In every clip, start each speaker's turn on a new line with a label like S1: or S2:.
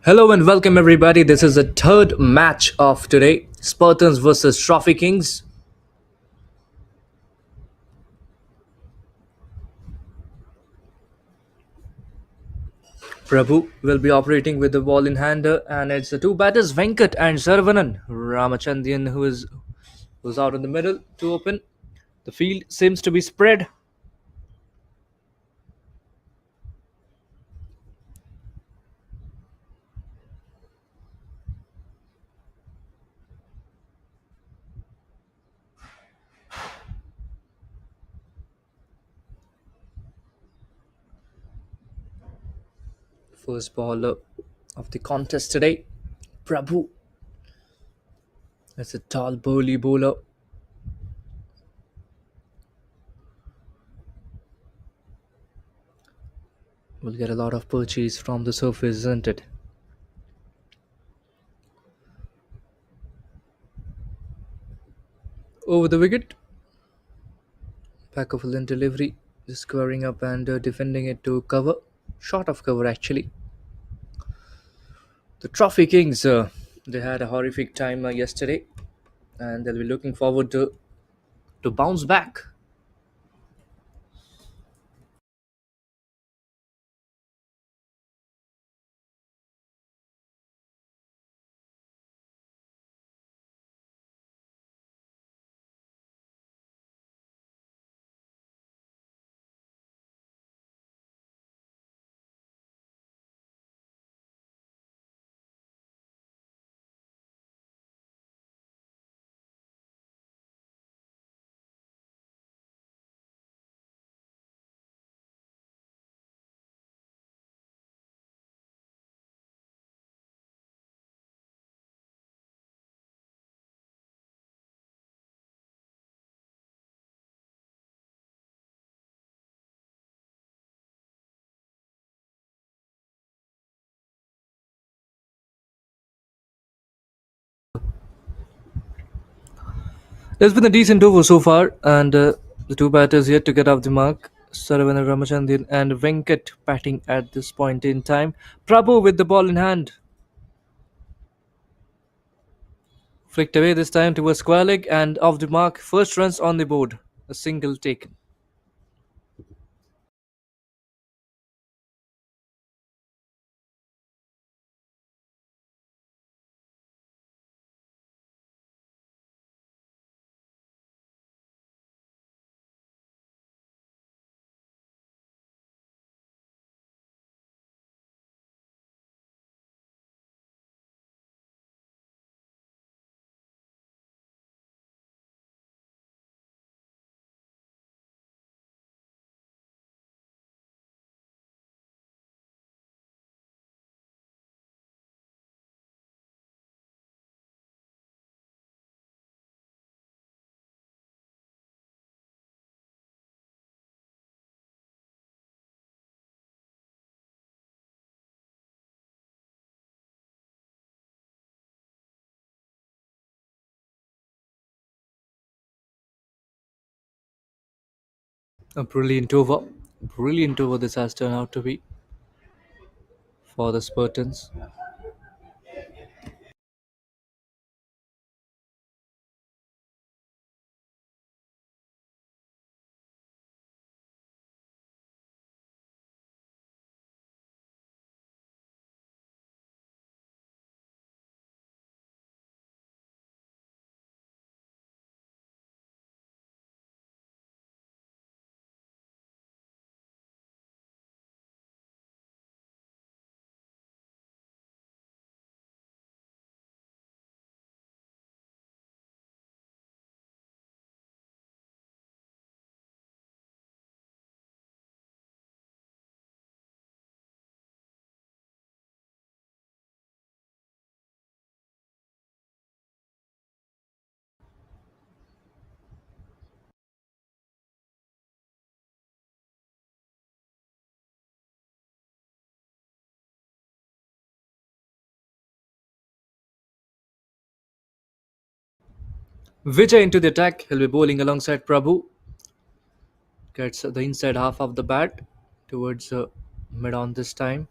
S1: Hello and welcome everybody. This is the third match of today. Spartans versus Trophy Kings. Prabhu will be operating with the ball in hand, and it's the two batters Venkat and Saravanan. Ramachandran who's out in the middle to open. The field seems to be spread. First bowler of the contest today. Prabhu. That's a tall burly bowler. Will get a lot of purchase from the surface, isn't it? Over the wicket. Back of a line delivery. Just squaring up and defending it to cover. Short of cover actually. The Trophy Kings, they had a horrific time yesterday, and they'll be looking forward to bounce back. There's been a decent over so far, and the two batters yet to get off the mark. Saravanan Ramachandran and Venkat batting at this point in time. Prabhu with the ball in hand. Flicked away this time towards square leg and off the mark. First runs on the board. A single taken. A brilliant over. Brilliant over this has turned out to be for the Spartans. Vijay into the attack. He'll be bowling alongside Prabhu. Gets the inside half of the bat towards mid on this time.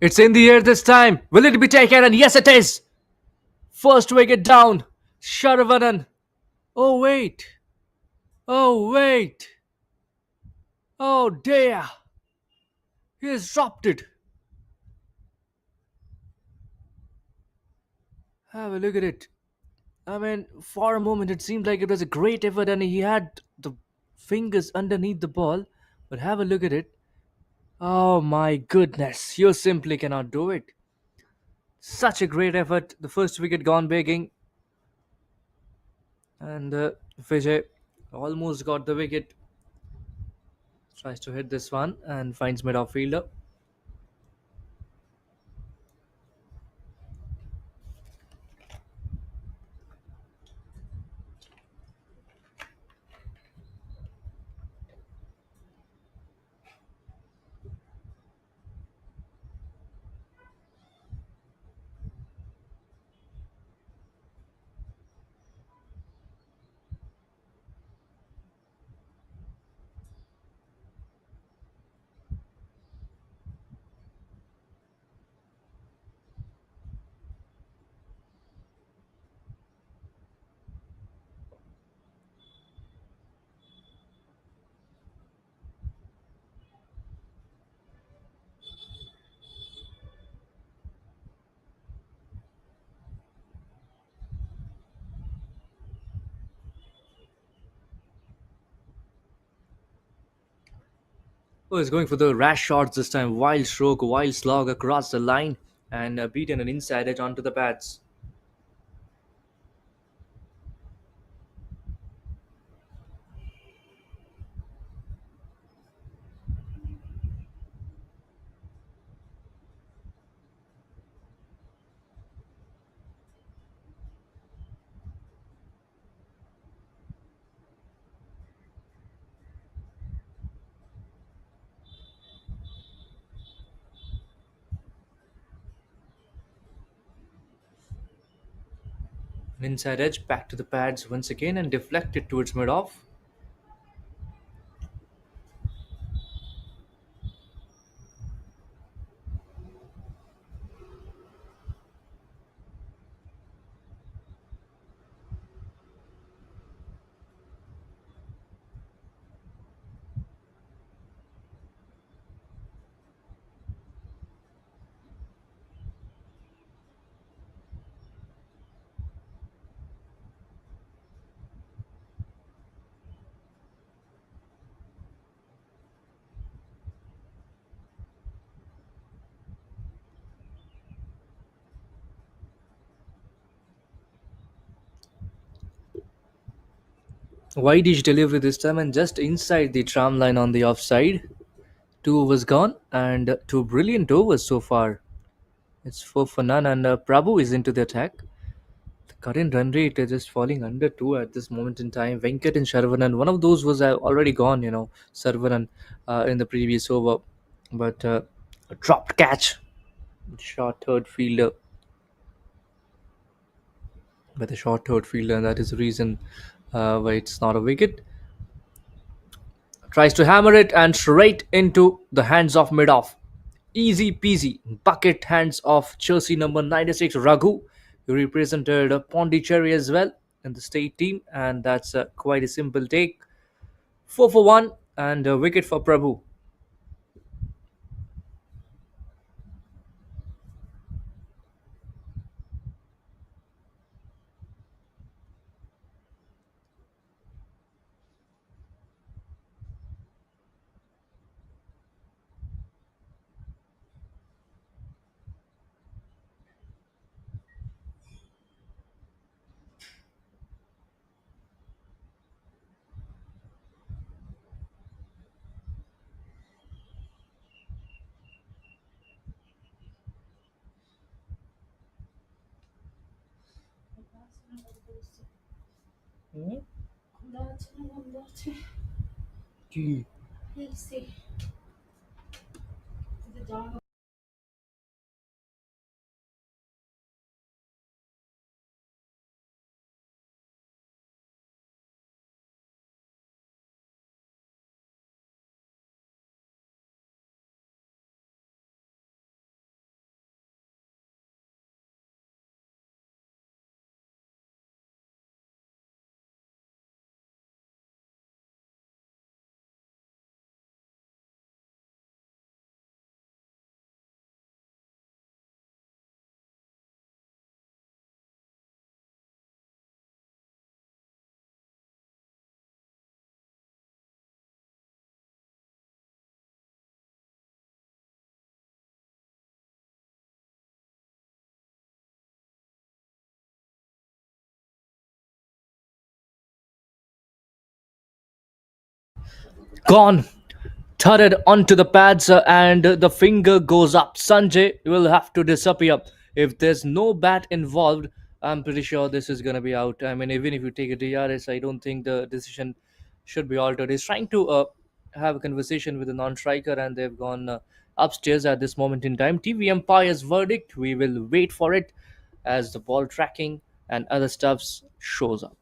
S1: It's in the air this time. Will it be taken? And yes, it is. First wicket down. Sharavanan. Oh, wait. Oh, wait. Oh, dear. He has dropped it. Have a look at it. I mean, for a moment, it seemed like it was a great effort and he had the fingers underneath the ball. But have a look at it. Oh, my goodness. You simply cannot do it. Such a great effort. The first wicket gone begging. And Vijay almost got the wicket. Tries to hit this one and finds mid off fielder. Oh, he's going for the rash shots this time. Wild stroke, wild slog across the line and beaten an inside edge onto the pads. An inside edge back to the pads once again and deflected towards mid off. Wide-ish delivery this time and just inside the tram line on the offside. Two overs gone and two brilliant overs so far. It's four for none and Prabhu is into the attack. The current run rate is just falling under two at this moment in time. Venkat and Sharvanan, one of those was already gone, Sarvanan in the previous over. But a dropped catch, short third fielder, but a short third fielder, and that is the reason why it's not a wicket. Tries to hammer it and straight into the hands of mid off. Easy peasy. Bucket hands of Chelsea number 96 Raghu. He represented Pondicherry as well in the state team, and that's quite a simple take. 4 for 1 and a wicket for Prabhu. gone, thudded onto the pads, and the finger goes up. Sanjay will have to disappear. If there's no bat involved, I'm pretty sure this is going to be out. I mean, even if you take a DRS, I don't think the decision should be altered. He's trying to have a conversation with a non striker, and they've gone upstairs at this moment in time. TV Empire's verdict, we will wait for it as the ball tracking and other stuffs shows up.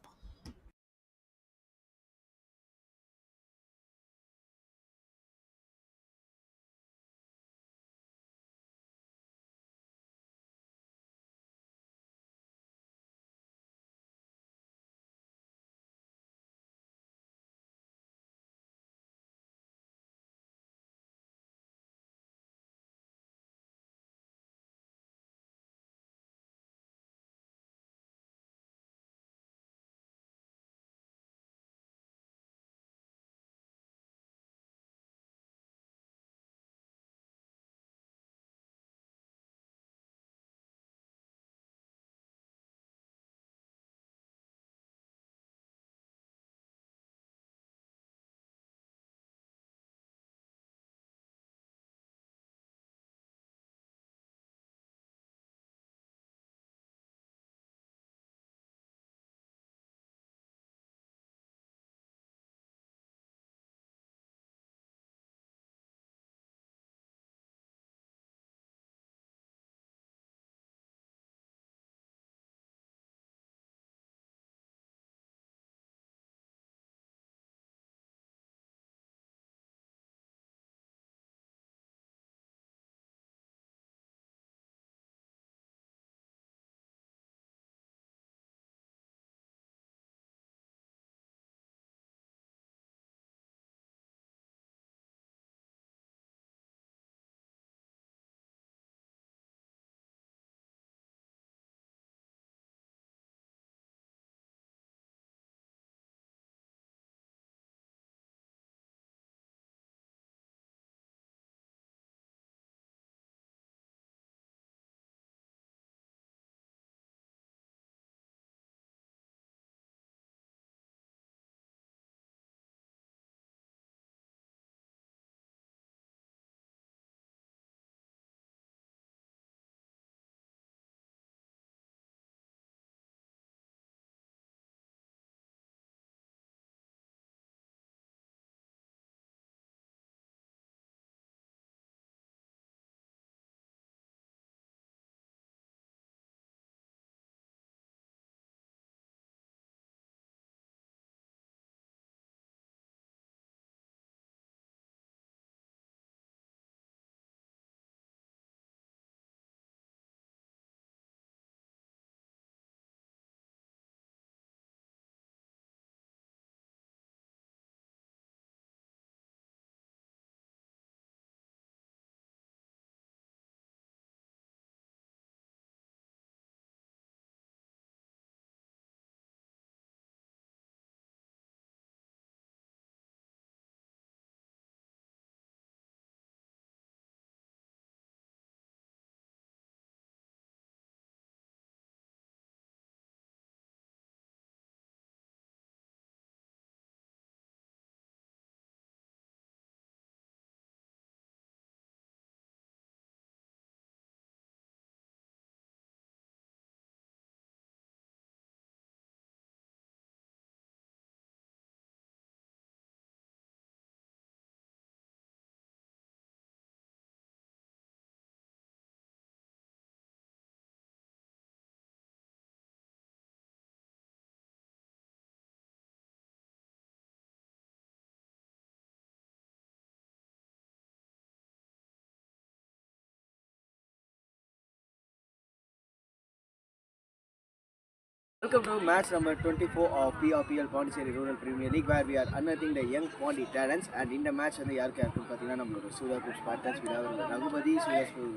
S2: Welcome to match number 24 of PRPL Pondicherry Rural Premier League, where we are unearthing the young Pondy talents. And in the match, and the யார் captain பார்த்தீங்கன்னா நம்மளோட Sudhakar Spartans with our Raghupathi,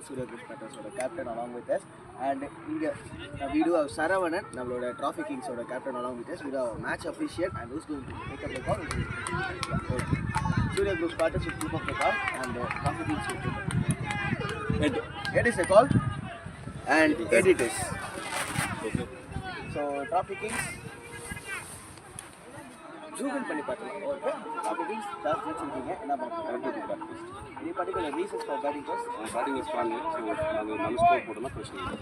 S2: Sudhakar Spartans captain along with us. And we do have Saravanan, நம்மளோட Trophy Kings captain along with us. We do our match official, and who's going to take up the call? Sudhakar Spartans will keep up the call, and Trophy Kings will take up. It is the call, and it is. So, Trophy Kings. Zoom in பண்ணி பார்க்கலாம். Okay, அப்போ means toss ஜெயிச்சிருக்கீங்க. என்ன பண்ணுறீங்க? Any particular reasons for batting toss?
S3: Batting strong, so நாங்கள் நல்ல score போட்டோம்னா பிரச்சனை இல்லை.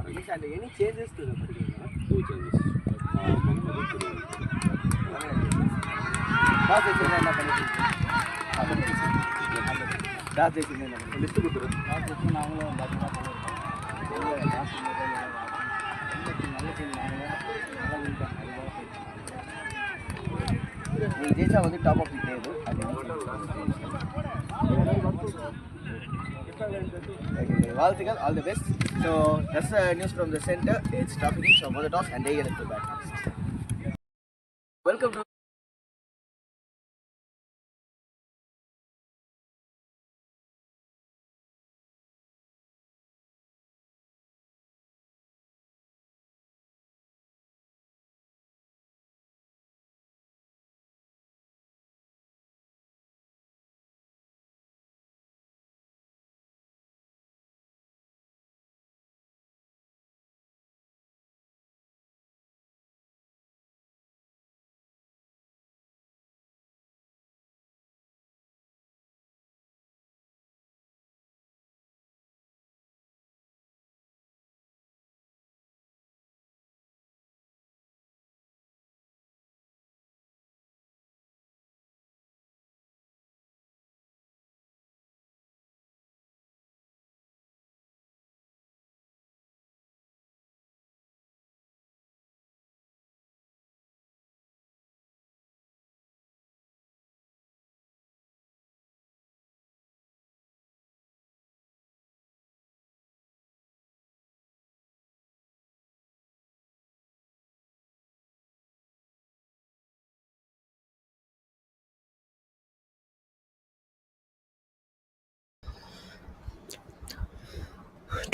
S2: Means and any changes to the particular
S3: two changes Mohammed
S2: toss ஜெயிச்சிருந்தா என்ன பண்ணிருக்கீங்க? டாஸ் ஜெயிச்சிருந்தா என்ன பண்ணுறீங்க?
S3: லிஸ்ட்டு கொடுத்துரு.
S2: டாஸ் ஜெயிச்சு நாங்களும் பேட்டிங் தான் பண்ணியிருக்கோம். டாஸ் நல்ல டீம் நாங்கள் நல்லா வின் பண்ணோம். நீங்கள் ஜெயிச்சா வந்து டாப் ஆஃப் தி டேபிள் வாழ்த்துக்கள், all the best. So that's news from the centre. It's topping from the toss and they get to bat. Welcome to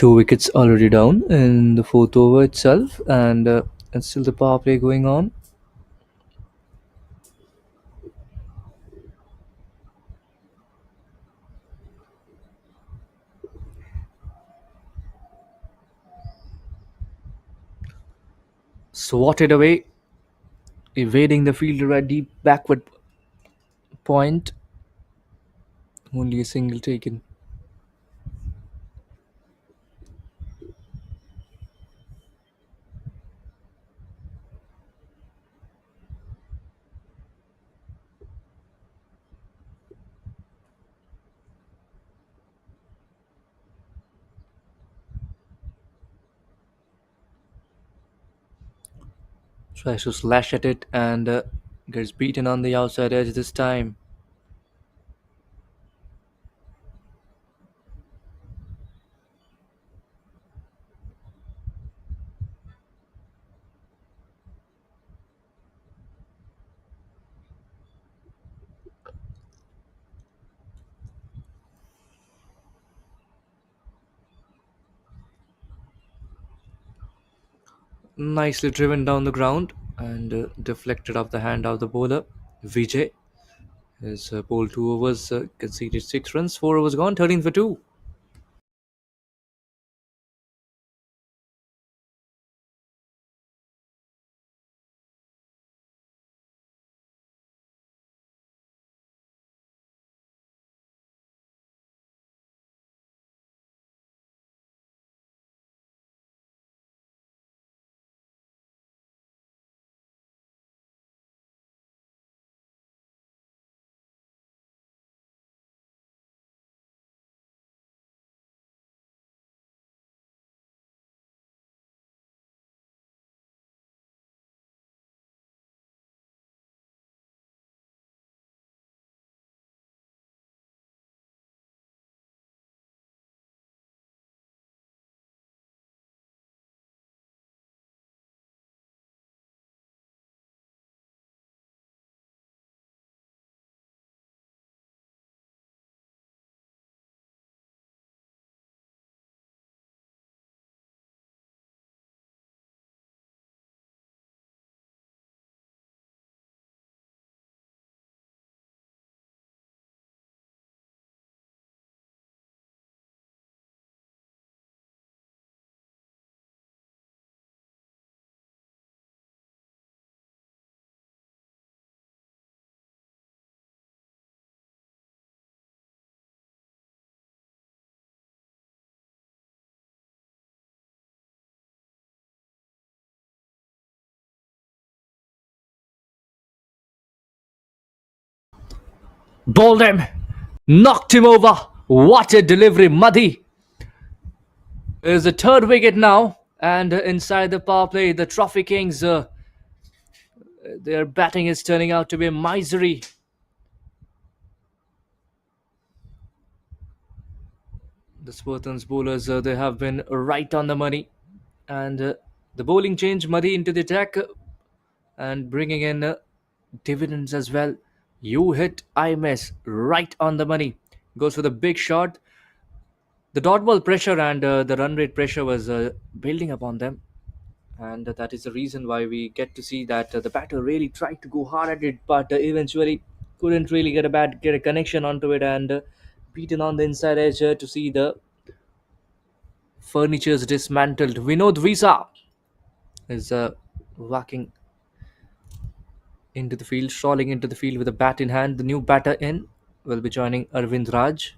S1: Two wickets already down in the fourth over itself, and it's still the power play going on. Swatted away, evading the fielder at deep backward point. Only a single taken. Tries to slash at it and gets beaten on the outside edge this time. Nicely driven down the ground and deflected off the hand of the bowler. Vijay has bowled 2 overs, conceded 6 runs, 4 overs gone, 13 for 2. Bowled him. Knocked him over. What a delivery. Muddy is the third wicket now. And inside the power play, the Trophy Kings, their batting is turning out to be misery. The SPARTANZ bowlers, they have been right on the money. And the bowling change Muddy into the attack and bringing in dividends as well. You hit, I miss. Right on the money. Goes for the big shot. The dot ball pressure and the run rate pressure was building upon them. And that is the reason why we get to see that the batter really tried to go hard at it, but eventually couldn't really get a connection onto it and beaten on the inside edge to see the furnitures dismantled. Vinod Visa is walking into the field, strolling into the field with a bat in hand. The new batter in will be joining Arvind Raj.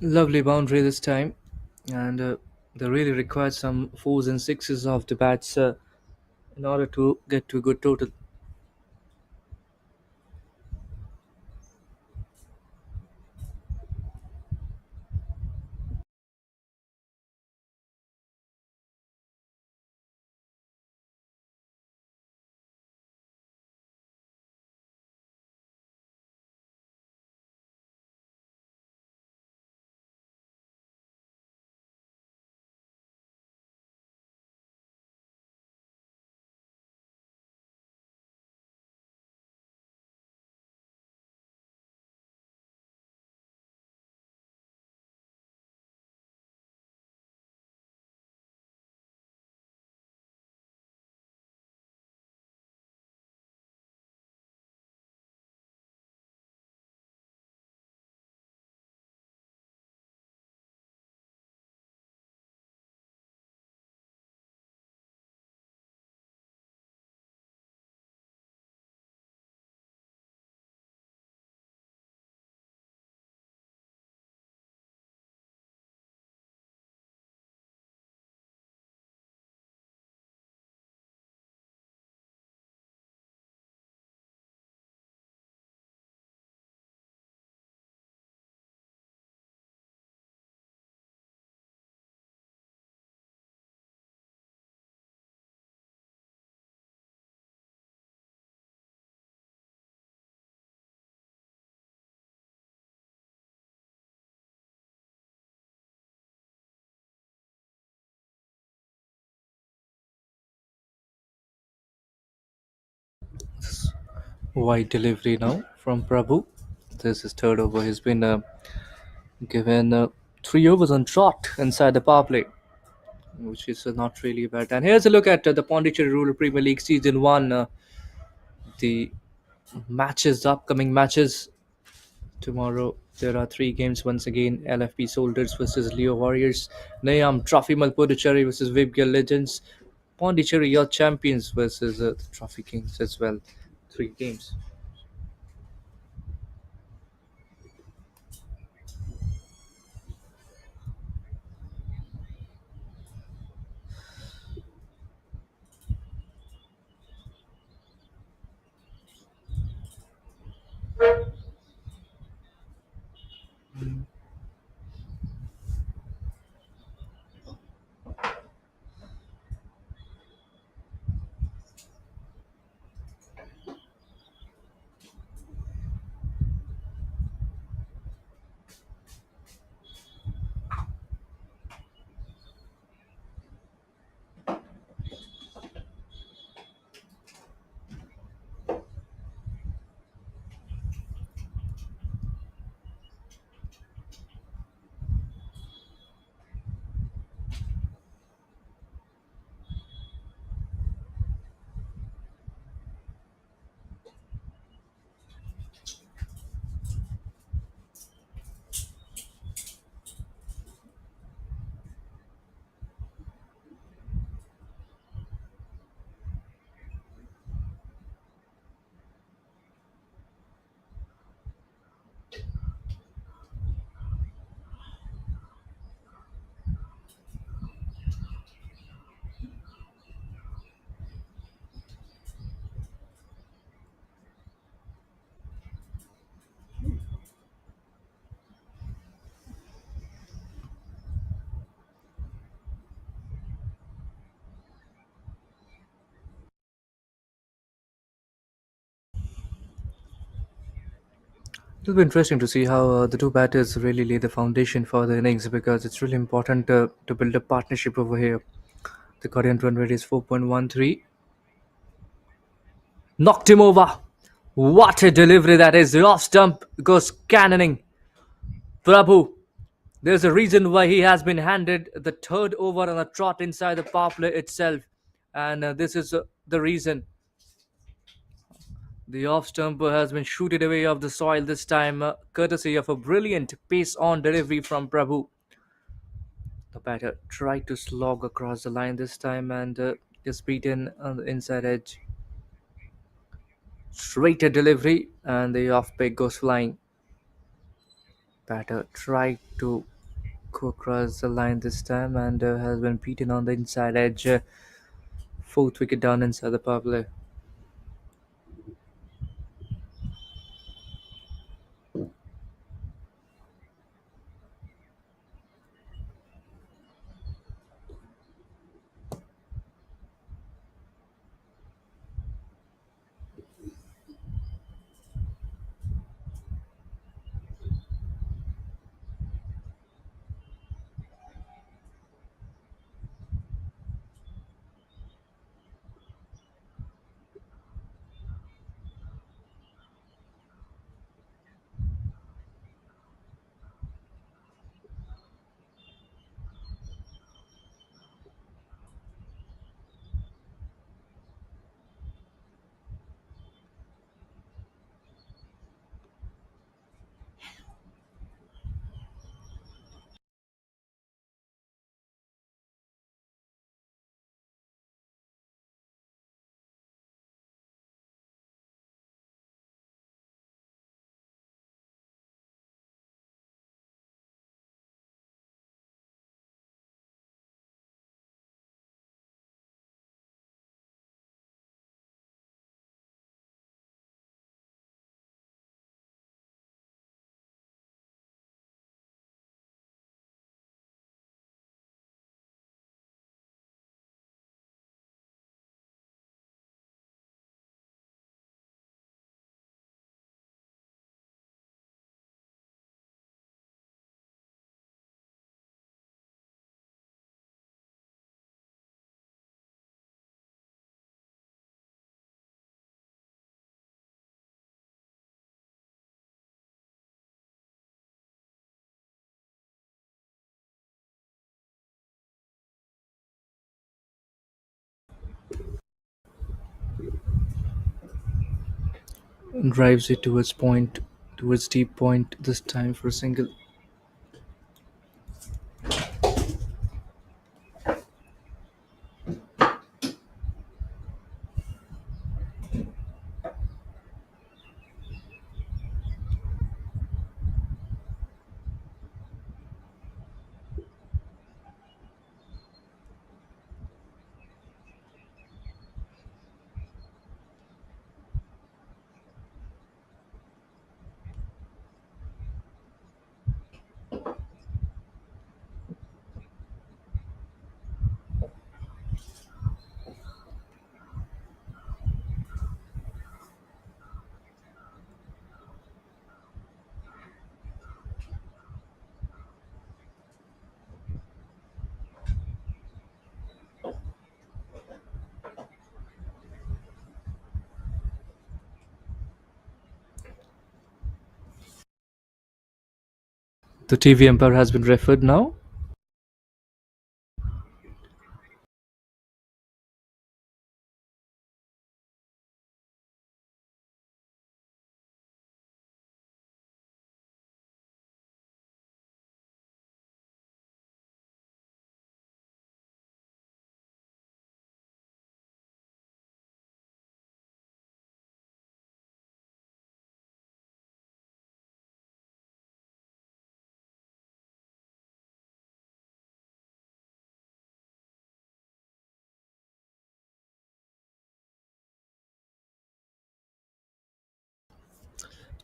S1: Lovely boundary this time, and they really required some fours and sixes of the bats in order to get to a good total. Wide delivery now from Prabhu. This is third over. He's been given 3 overs on trot inside the power play, which is not really bad. And here's a look at the Pondicherry Rural Premier League Season 1. The matches, the upcoming matches. Tomorrow there are three games once again. LFP Soldiers versus Leo Warriors. Nayam Trophy Malpuducherry versus Vibgil Legends. Pondicherry, your champions versus the Trophy Kings as well. Three games. It'll be interesting to see how the two batters really lay the foundation for the innings because it's really important to build a partnership over here. The current run rate is 4.13. Knocked him over. What a delivery that is. The off stump goes cannoning. Prabhu. There's a reason why he has been handed the third over on a trot inside the power play itself. And this is the reason. The off stumper has been shooted away off the soil this time, courtesy of a brilliant pace on delivery from Prabhu. The batter tried to slog across the line this time and is beaten on the inside edge. Straighter delivery and the off pick goes flying. Batter tried to go across the line this time and has been beaten on the inside edge. Fourth wicket down inside the power play. Drives it towards deep point this time for a single. The TV umpire has been referred now.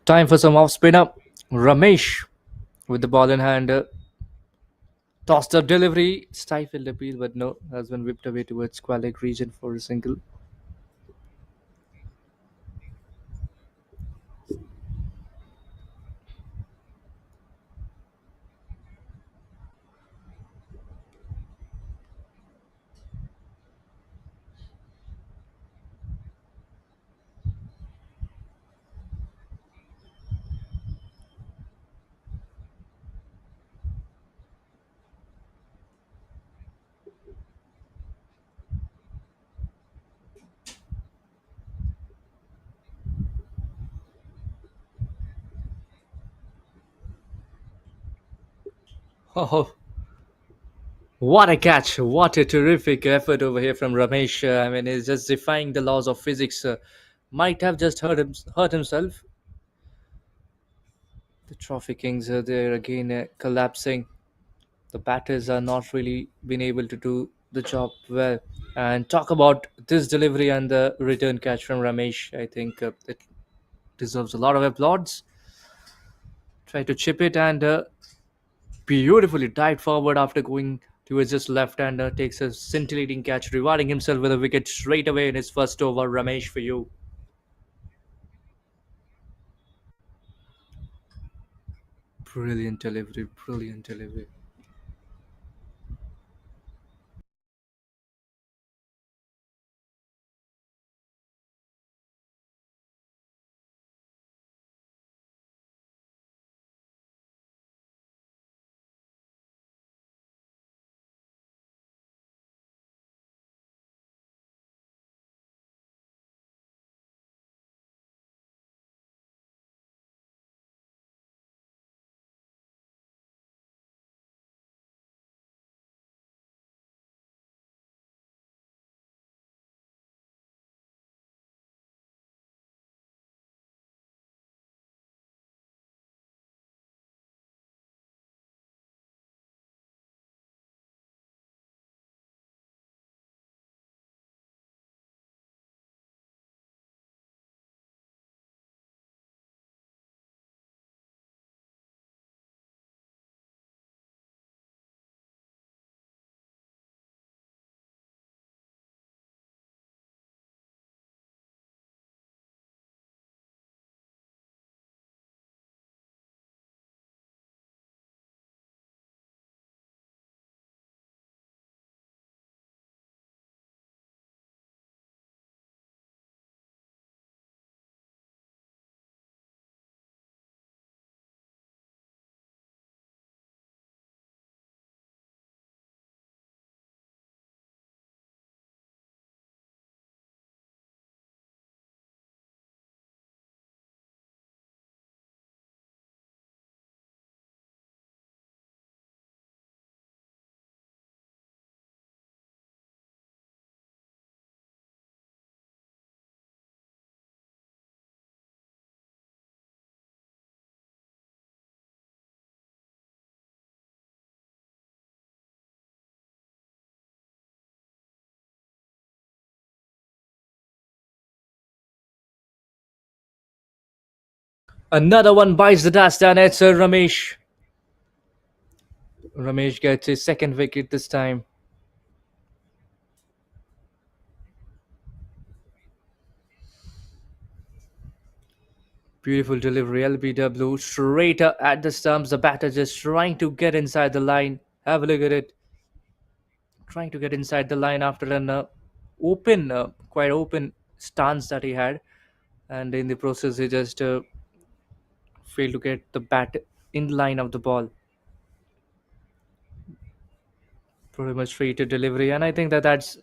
S1: Time for some off spinner. Ramesh with the ball in hand. Tossed up delivery. Stifled appeal, but no. Has been whipped away towards square region for a single. Oh, what a catch! What a terrific effort over here from Ramesh. I mean, he's just defying the laws of physics. Might have just hurt himself. The Trophy Kings are there again collapsing. The batters are not really been able to do the job well. And talk about this delivery and the return catch from Ramesh. I think it deserves a lot of applause. Try to chip it and beautifully dived forward after going towards his left and takes a scintillating catch, rewarding himself with a wicket straight away in his first over. Ramesh, for you. Brilliant delivery, brilliant delivery. Another one bites the dust, and it's Ramesh. Ramesh gets his second wicket this time. Beautiful delivery, LBW, straight up at the stumps. The batter just trying to get inside the line. Have a look at it. Trying to get inside the line after an quite open stance that he had. And in the process, he just failed to get the bat in line of the ball. pretty much free to delivery, and I think that's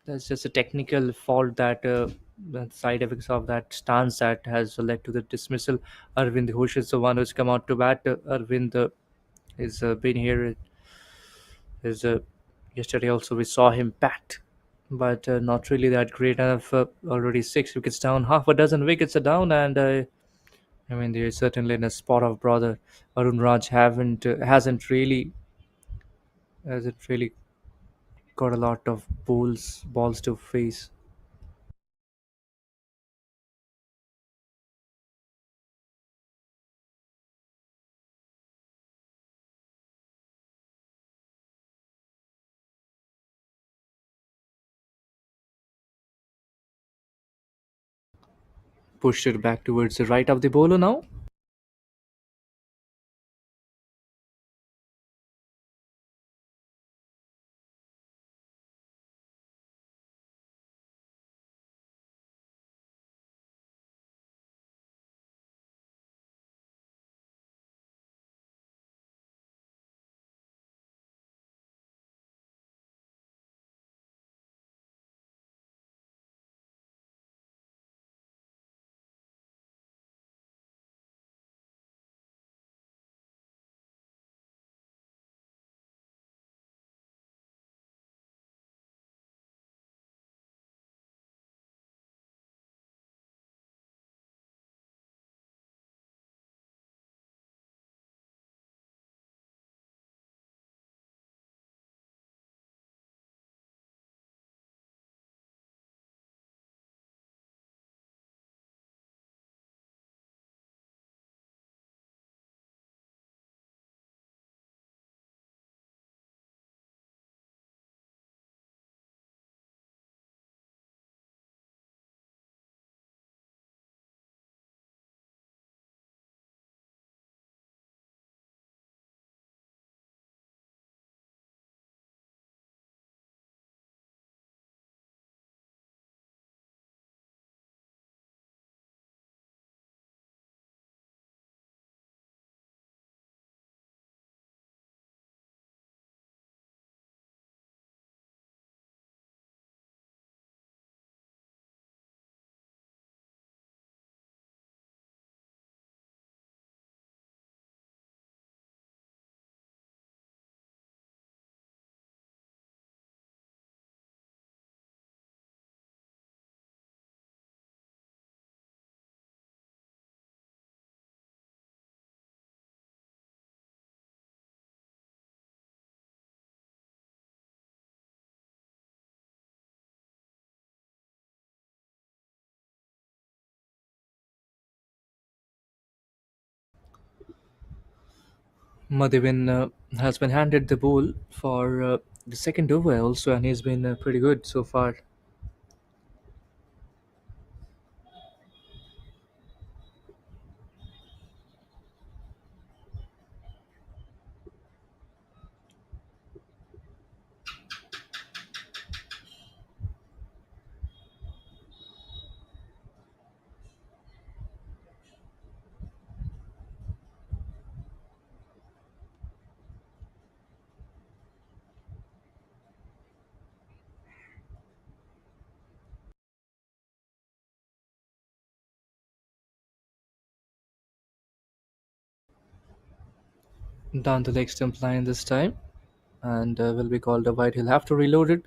S1: just a technical fault that the side effects of that stance that has led to the dismissal. Arvind Ghosh is the one who's come out to bat. Arvind is been here. Is Yesterday also we saw him bat, but not really that great enough. Already 6 wickets down, half a dozen wickets are down, and I mean they're certainly in a spot of brother. Arun Raj haven't hasn't really got a lot of balls to face. Pushed it back towards the right of the bowler now. Madhivin has been handed the ball for the second over also, and he's been pretty good so far. Down the leg stump line this time, and will be called a wide. He'll have to reload it.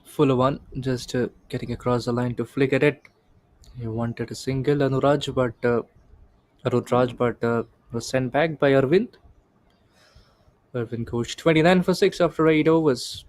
S1: Fuller one, just getting across the line to flick at it. He wanted a single, Arun Raj, but was sent back by Arvind. Arvind coached 29 for 6 after 8 overs.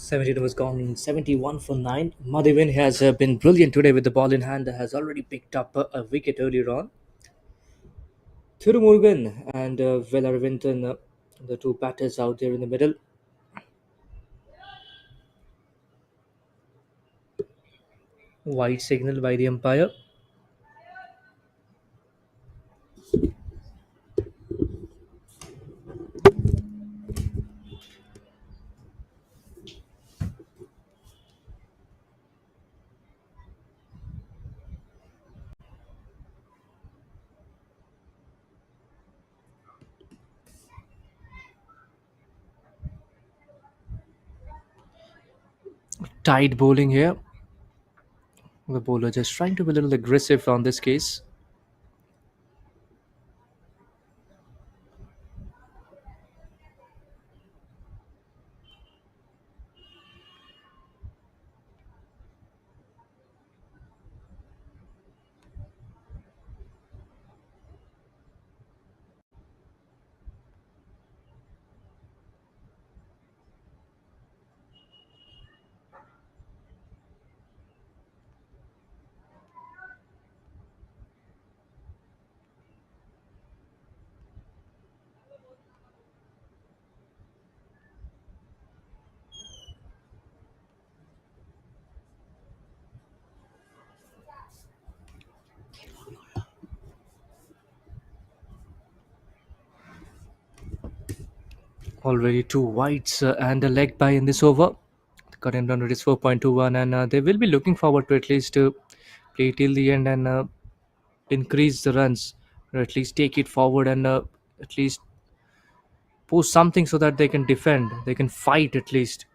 S1: 17 was gone, 71 for 9. Madhivin has been brilliant today with the ball in hand, has already picked up a wicket earlier on. Thurumurgan and Velarvinton, the two batters out there in the middle. White signal by the umpire. Tight bowling here. The bowler just trying to be a little aggressive on this case. Already two wides and a leg by in this over. The current run rate is 4.21, and they will be looking forward to at least play till the end and increase the runs, or at least take it forward and at least post something so that they can defend, they can fight at least.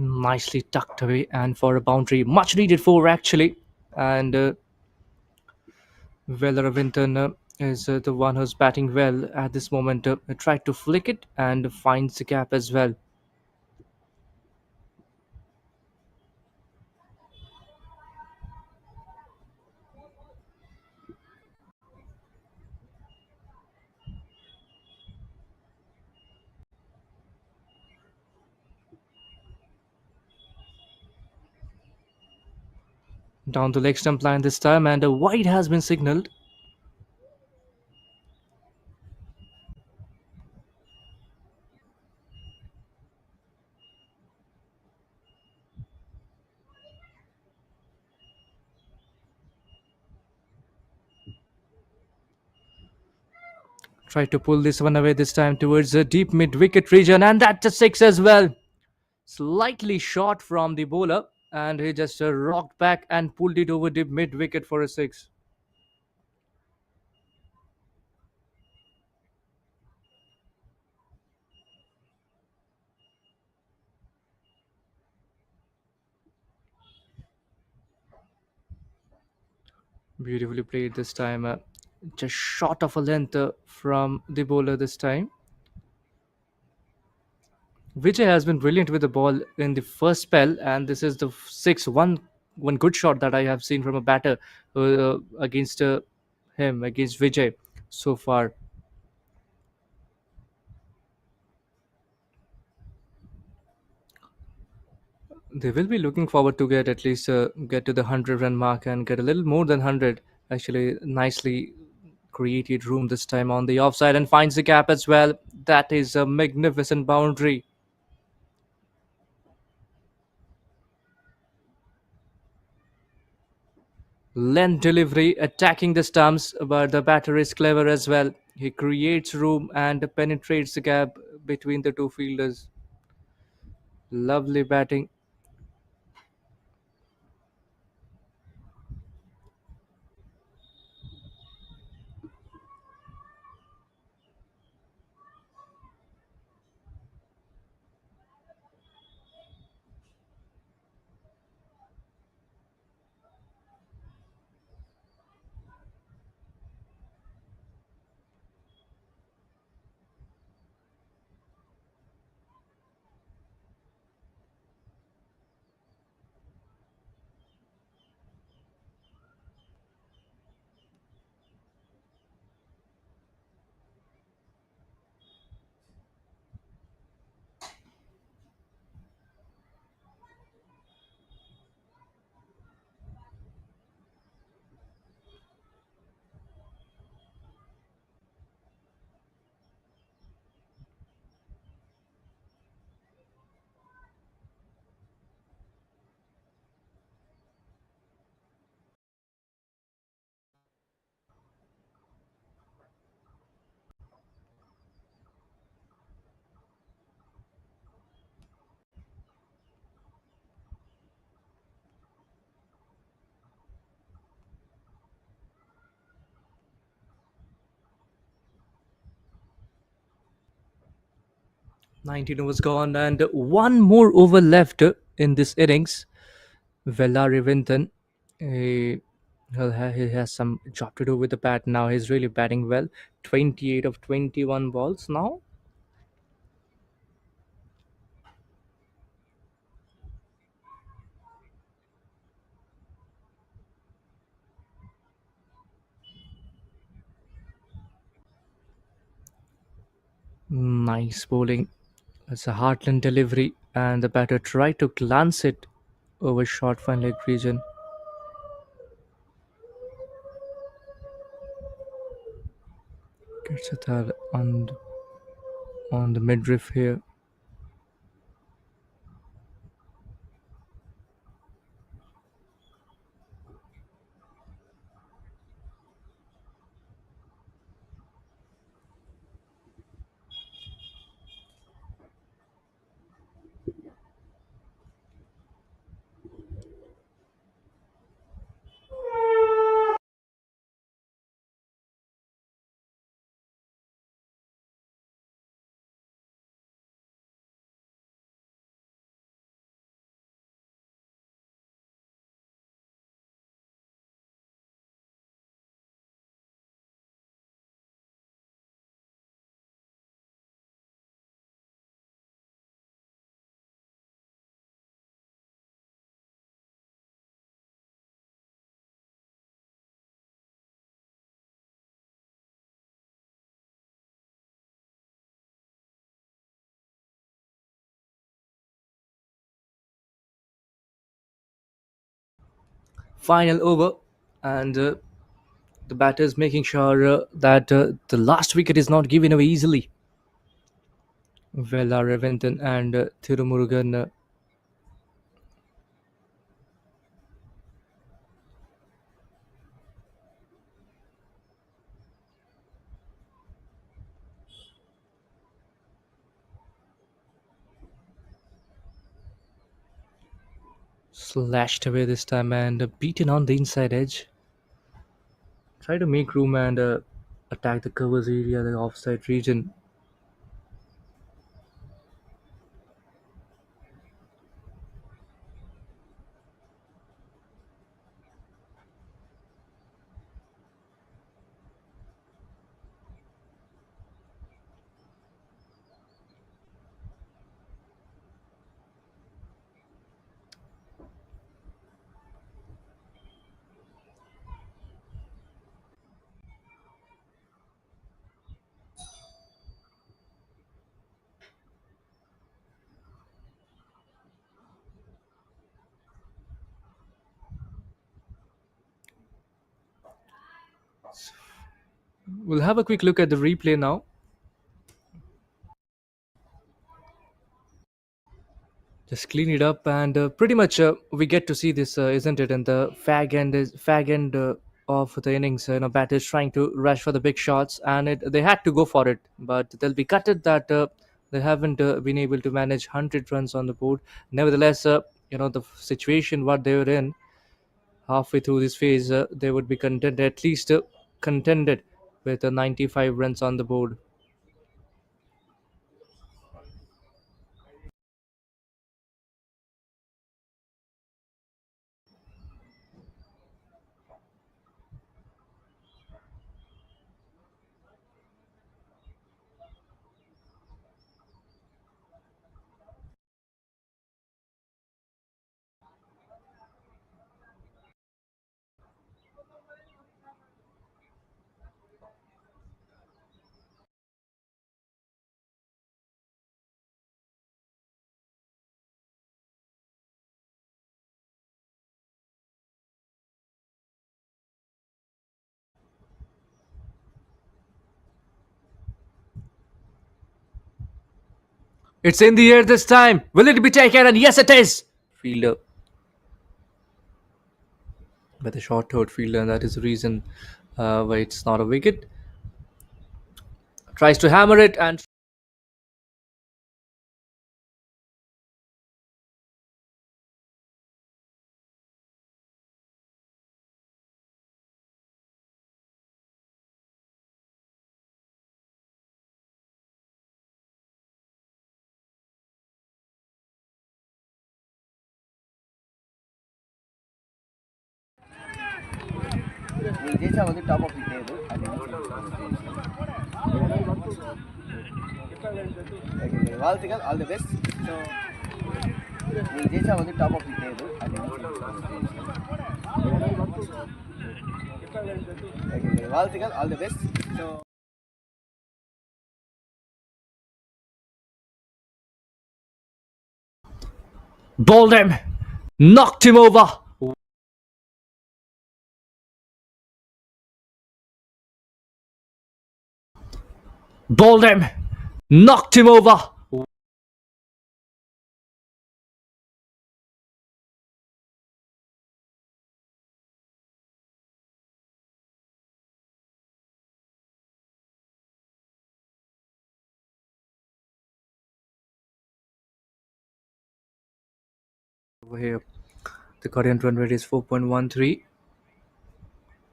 S1: Nicely tucked away and for a boundary, much needed for actually. And Velaravinthan is the one who's batting well at this moment. Tried to flick it and finds the gap as well. Down the leg stump line this time, and a wide has been signaled. Tried to pull this one away this time towards the deep mid wicket region, and that's a six as well. Slightly short from the bowler, and he just rocked back and pulled it over deep mid wicket for a six. Beautifully played this time. Just short of a length from the bowler this time. Vijay has been brilliant with the ball in the first spell, and this is the 6-1 one good shot that I have seen from a batter against him, against Vijay so far. They will be looking forward to get at least get to the 100 run mark and get a little more than 100. Actually, nicely created room this time on the offside and finds the gap as well. That is a magnificent boundary. Length delivery attacking the stumps, but the batter is clever as well. He creates room and penetrates the gap between the two fielders. Lovely batting. 19 overs gone and one more over left in this innings. Vellari Vinton, he, he has some job to do with the bat now. He's really batting well. 28 of 21 balls now. Nice bowling. It's a heartland delivery, and the batter tried to glance it over short fine leg region. Gets a third on the midriff here. final over, and the batter is making sure that the last wicket is not given away easily. Vela Reventon and Thirumurugan slashed away this time and beaten on the inside edge. Try to make room and attack the covers area, the offside region. We'll have a quick look at the replay now. Just clean it up, and pretty much we get to see this, isn't it? And the fag end of the innings, batters trying to rush for the big shots, and they had to go for it, but they'll be gutted that they haven't been able to manage 100 runs on the board. Nevertheless, the situation what they were in halfway through this phase, they would be content at least contended with 95 runs on the board. It's in the air this time. Will it be taken? And yes, it is. Fielder with a short third fielder, and that is the reason why it's not a wicket. Tries to hammer it and
S2: நீங்கள் ஜெயிச்சா வந்து top of the table அது okay வாழ்த்துக்கள் all the best so நீங்கள் ஜெயிச்சா வந்து top of the table அது okay வாழ்த்துக்கள் all the best so
S1: bowled him, knocked him over. Bowled him, knocked him over. Over here, the current run rate is 4.13.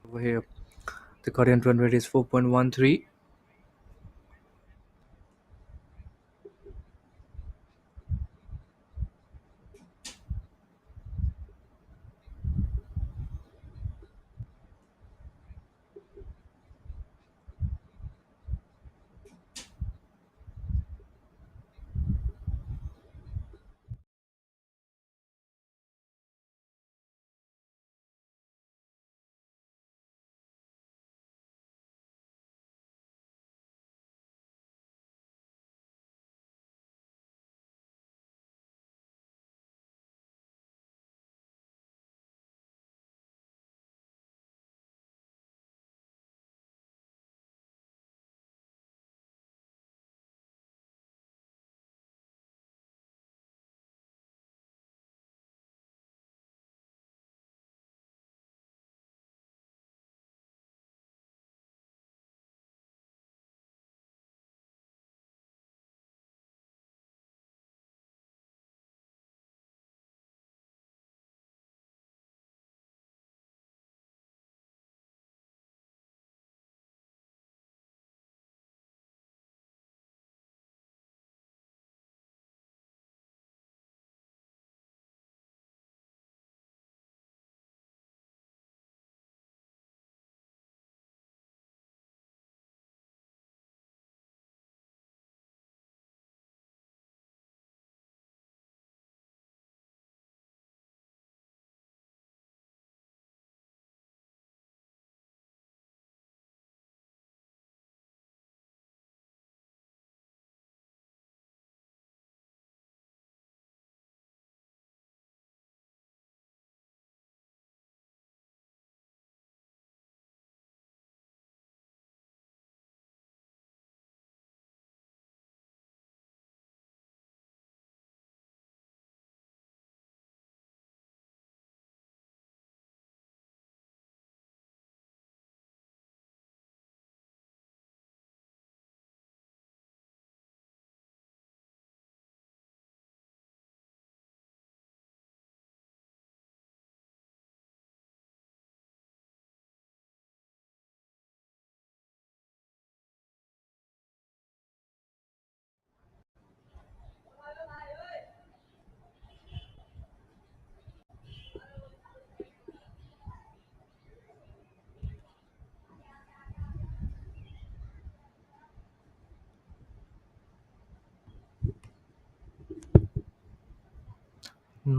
S1: Over here, the current run rate is 4.13.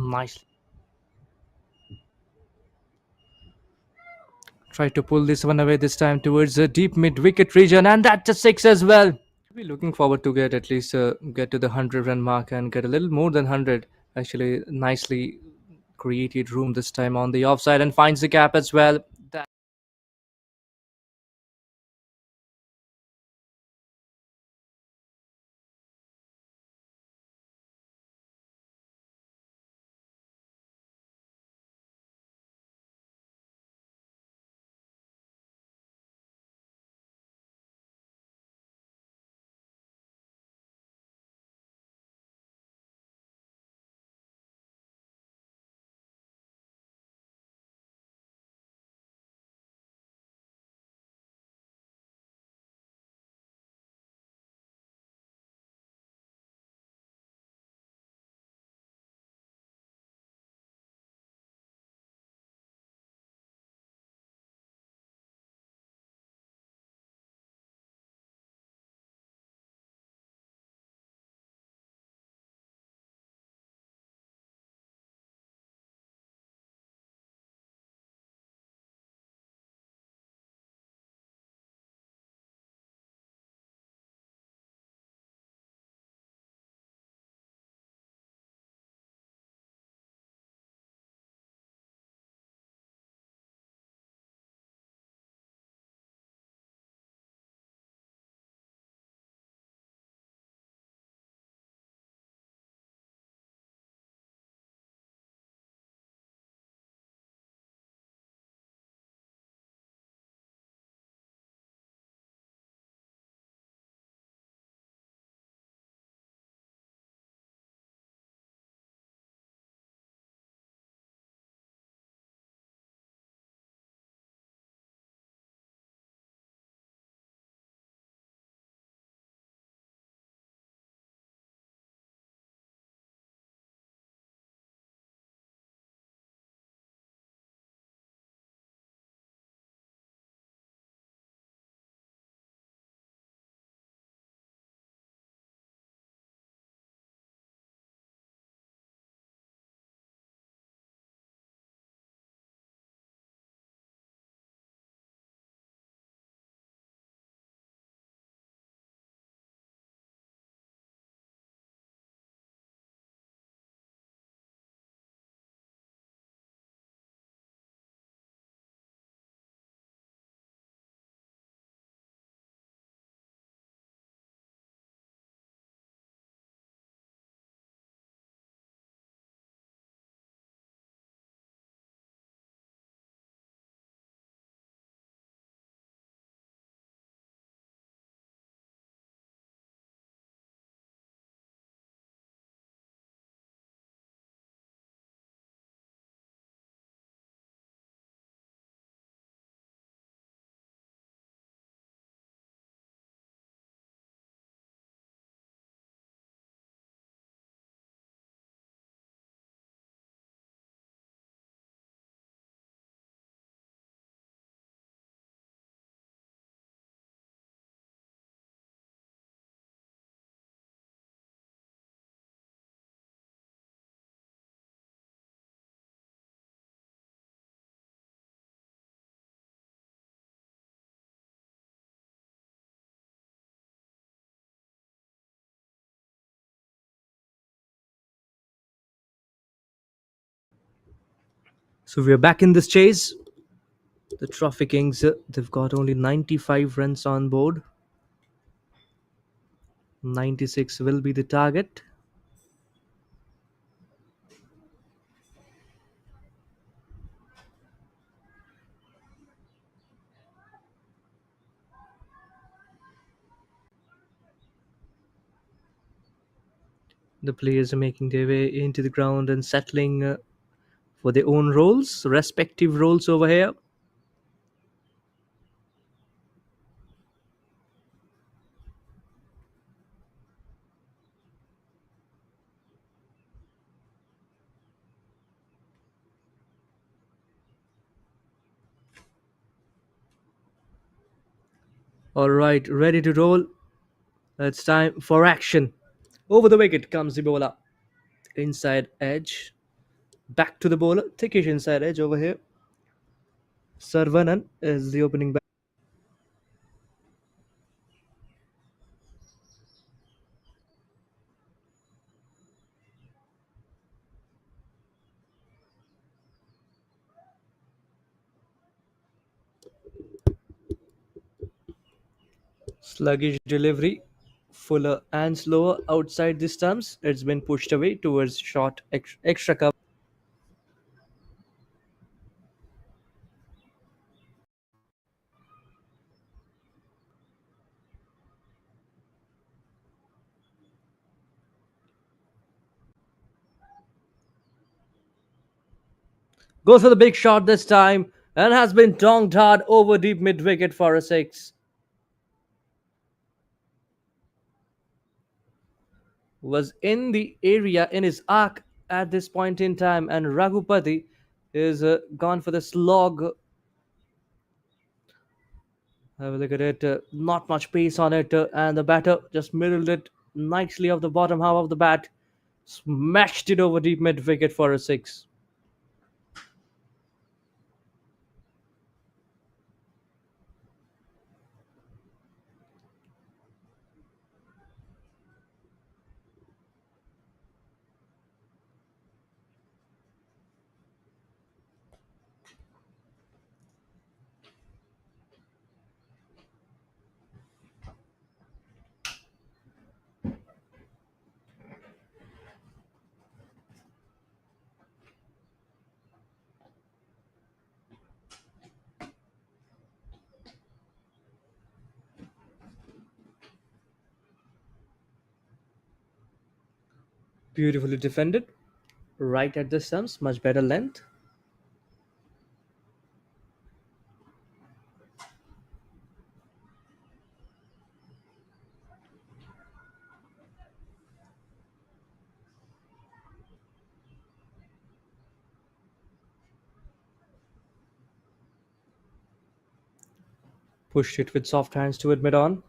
S1: Nicely. Try to pull this one away this time towards the deep mid wicket region, and that's a six as well. We're looking forward to get at least get to the 100 run mark and get a little more than 100. Actually, nicely created room this time on the offside and finds the gap as well. That So we're back in this chase. The Trophy Kings, they've got only 95 runs on board. 96 will be the target. The players are making their way into the ground and settling for their own roles, respective roles over here. All right, ready to roll. It's time for action. Over the wicket comes the bowler. Inside edge. Back to the bowler, thickish inside edge over here. Sarvanan is the opening bat. Sluggish delivery, fuller and slower outside the stumps. It's been pushed away towards short extra cover. Goes for the big shot this time and has been tonged hard over deep mid wicket for a six. Was in the area in his arc at this point in time, and Raghupati is gone for the slog. Have a look at it. Not much pace on it, and the batter just middled it nicely off the bottom half of the bat. Smashed it over deep mid wicket for a six. Beautifully defended. Right at the stumps, much better length. Pushed it with soft hands to admit on.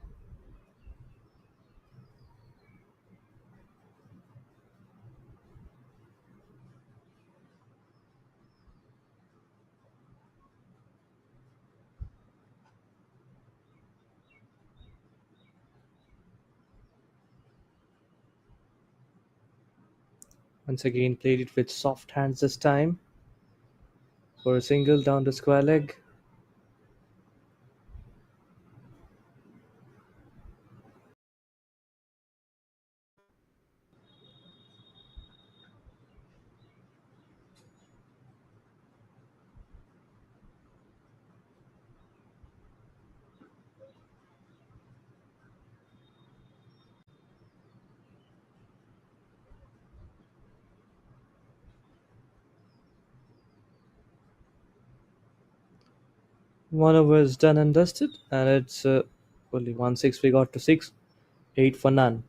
S1: Once again, played it with soft hands this time for a single down the square leg. One over is done and dusted, and it's only 1 6. We got to 6, 8 for none.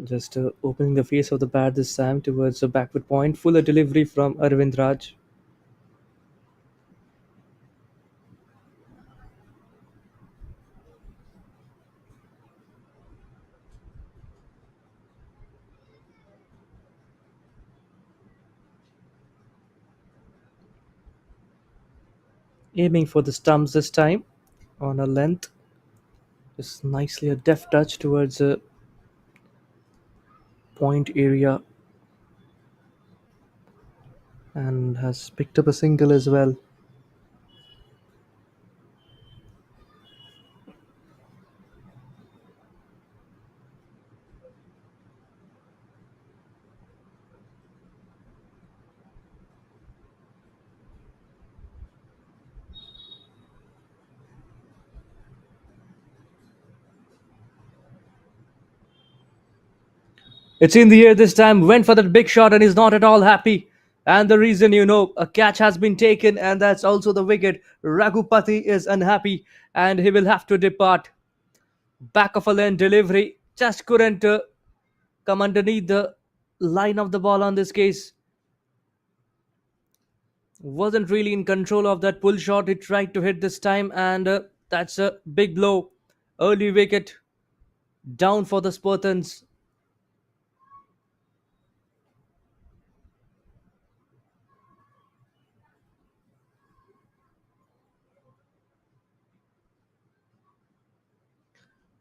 S1: Just opening the face of the bat this time towards the backward point. Fuller delivery from Arvind Raj. Aiming for the stumps this time on a length. Just nicely a deft touch towards a point area, and has picked up a single as well. It's in the air this time, went for that big shot and is not at all happy. And the reason, a catch has been taken, and that's also the wicket. Raghupati is unhappy and he will have to depart. Back of a lane delivery, just couldn't come underneath the line of the ball on this case. Wasn't really in control of that pull shot he tried to hit this time, and that's a big blow. Early wicket down for the Spartans.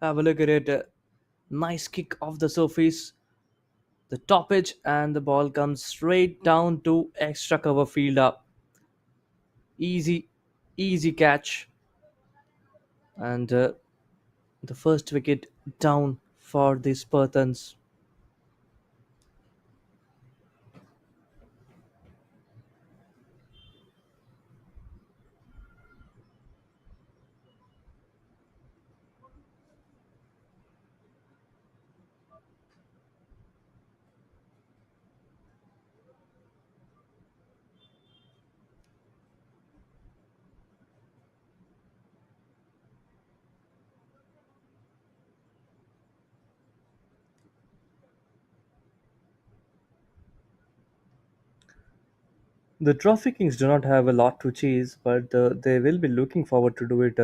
S1: Have a look at it. Nice kick off the surface, the top edge, and the ball comes straight down to extra cover field up. Easy, easy catch, and the first wicket down for the Spartans. The Trophy Kings do not have a lot to chase, but they will be looking forward to do it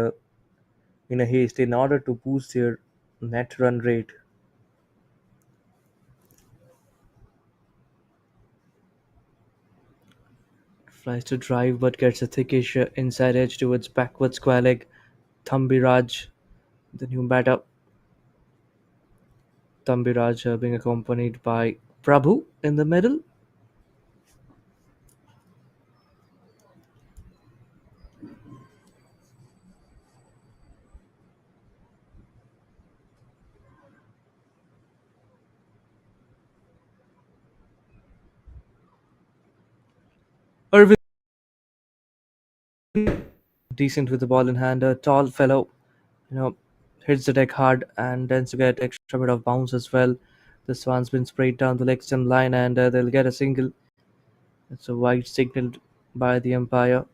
S1: in a haste in order to boost their net run rate. Tries to drive but gets a thickish inside edge towards backward square leg. Thambiraj, the new batter. Thambiraj being accompanied by Prabhu in the middle. Irvin decent with the ball in hand. A tall fellow, you know, hits the deck hard and tends to get extra bit of bounce as well. This one's been sprayed down the leg stem line, and they'll get a single. It's a wide signaled by the umpire.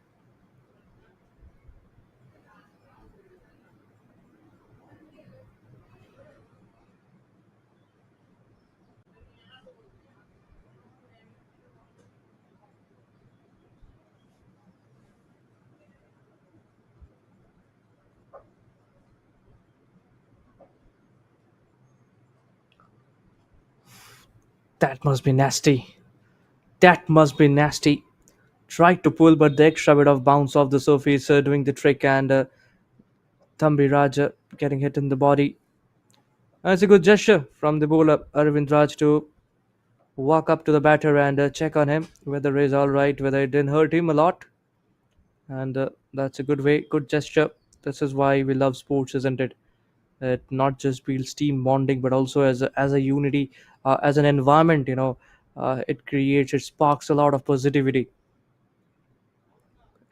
S1: That must be nasty. That must be nasty. Tried to pull, but the extra bit of bounce off the surface doing the trick, and Thambi Raja getting hit in the body. And it's a good gesture from the bowler Arvind Raj to walk up to the batter and check on him whether he's all right, whether it didn't hurt him a lot. And that's a good way, good gesture. This is why we love sports, isn't it? It not just builds team bonding, but also as a unity, as an environment. It creates, it sparks a lot of positivity,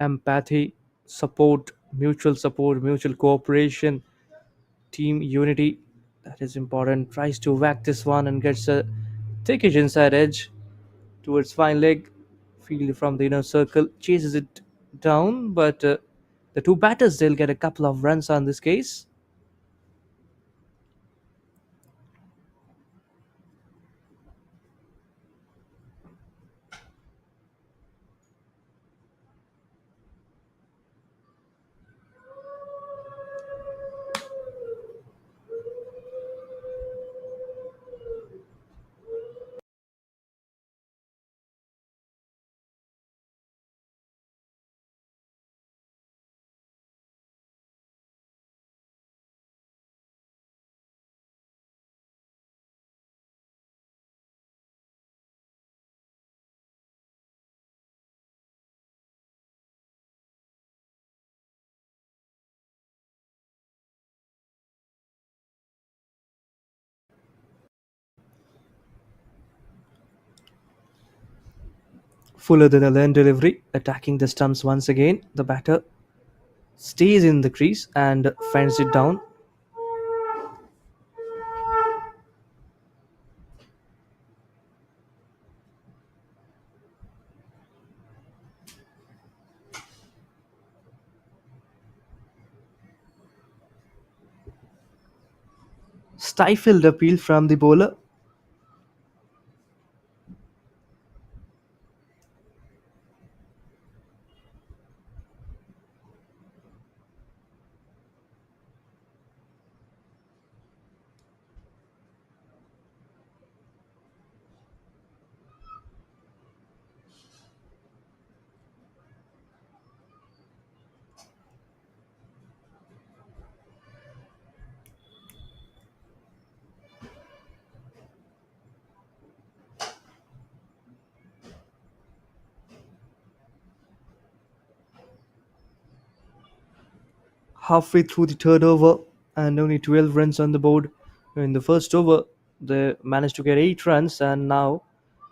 S1: empathy, support, mutual cooperation, team unity. That is important. Tries to whack this one and gets a thickish inside edge towards fine leg. Field from the inner circle chases it down, but the two batters they'll get a couple of runs on this case. Fuller than a lane delivery, attacking the stumps once again. The batter stays in the crease and fends it down. stifled appeal from the bowler. Halfway through the third over, and only 12 runs on the board. In the first over, they managed to get 8 runs, and now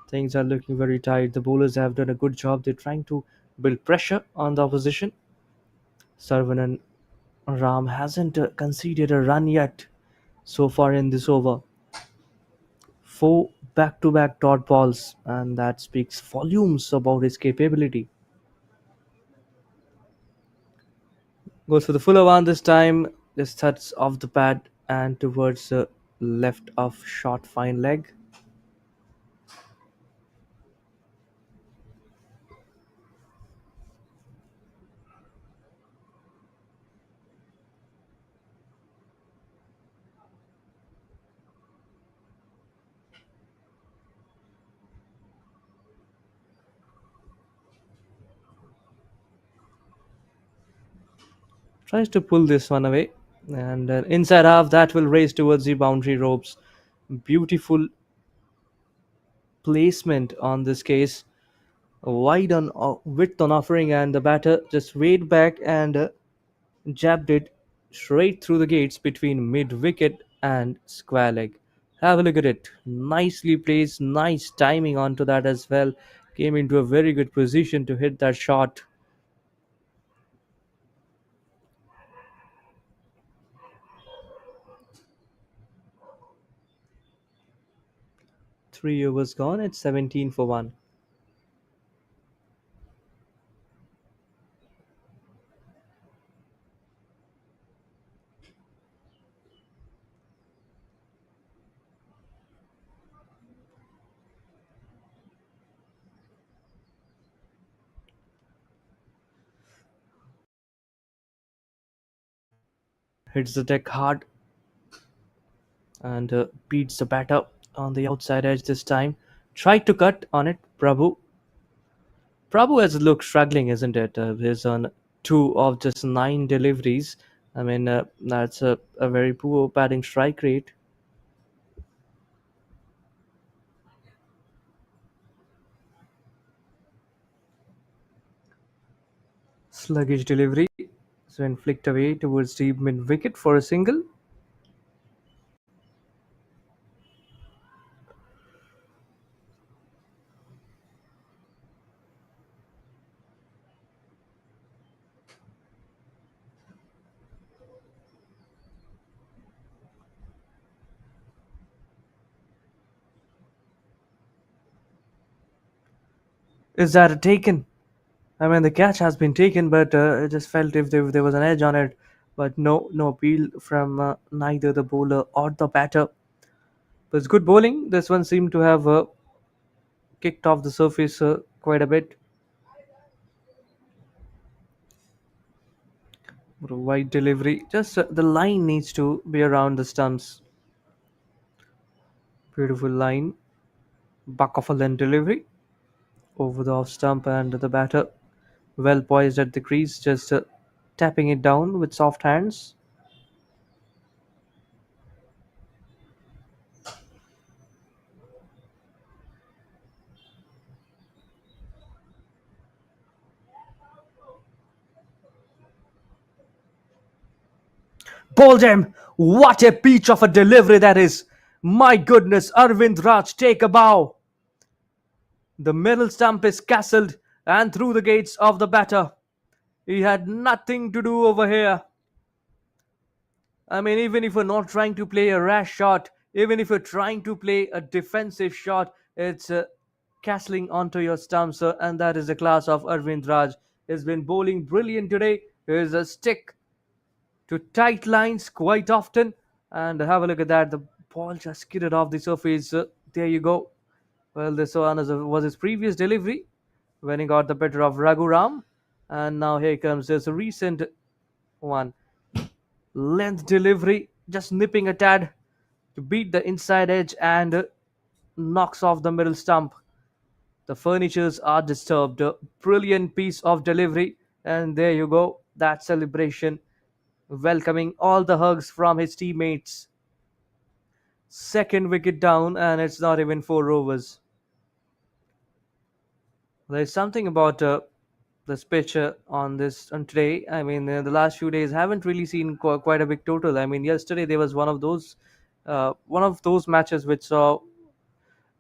S1: things are looking very tight. The bowlers have done a good job. They're trying to build pressure on the opposition. Sarvanan Ram hasn't conceded a run yet so far in this over. 4 back to back dot balls, and that speaks volumes about his capability. Goes for the fuller one this time. Just cuts off the pad and towards the left of short fine leg. Tries to pull this one away. And inside half, that will race towards the boundary ropes. Beautiful placement on this case. Wide on width on offering, and the batter just weighed back and jabbed it straight through the gates between mid wicket and square leg. Have a look at it. Nicely placed, nice timing onto that as well. Came into a very good position to hit that shot. 3 overs gone. It's 17 for 1. Hits the deck hard and beats the batter on the outside edge this time. Tried to cut on it, Prabhu. Prabhu has looked struggling, isn't it? He's on 2 of just 9 deliveries. I mean, that's a very poor batting strike rate. Sluggish delivery. So, when flicked away towards deep mid wicket for a single. Is that a taken? I mean, the catch has been taken, but I just felt if there was an edge on it. But no, no appeal from neither the bowler or the batter. But it's good bowling. This one seemed to have kicked off the surface quite a bit. But a wide delivery. Just the line needs to be around the stumps. Beautiful line. Buck of a length delivery over the off stump, and the batter well poised at the crease, just tapping it down with soft hands. Bowled him! What a peach of a delivery that is! My goodness, Arvind Raj, take a bow! The middle stump is castled and through the gates of the batter. He had nothing to do over here. I mean, even if you're not trying to play a rash shot, even if you're trying to play a defensive shot, it's castling onto your stumps, and that is the class of Arvind Raj. He's been bowling brilliant today. He's a stick to tight lines quite often, And have a look at that. The ball just skidded off the surface. There you go. Well, this one was his previous delivery when he got the better of Raghuram. And now here comes this recent one. Length delivery, just nipping a tad to beat the inside edge and knocks off the middle stump. The furnitures are disturbed. A brilliant piece of delivery. And there you go. That celebration welcoming all the hugs from his teammates. Second wicket down, and it's not even 4 overs. There's something about this pitch on this on today. I mean, the last few days haven't really seen quite a big total. I mean, yesterday there was one of those matches which saw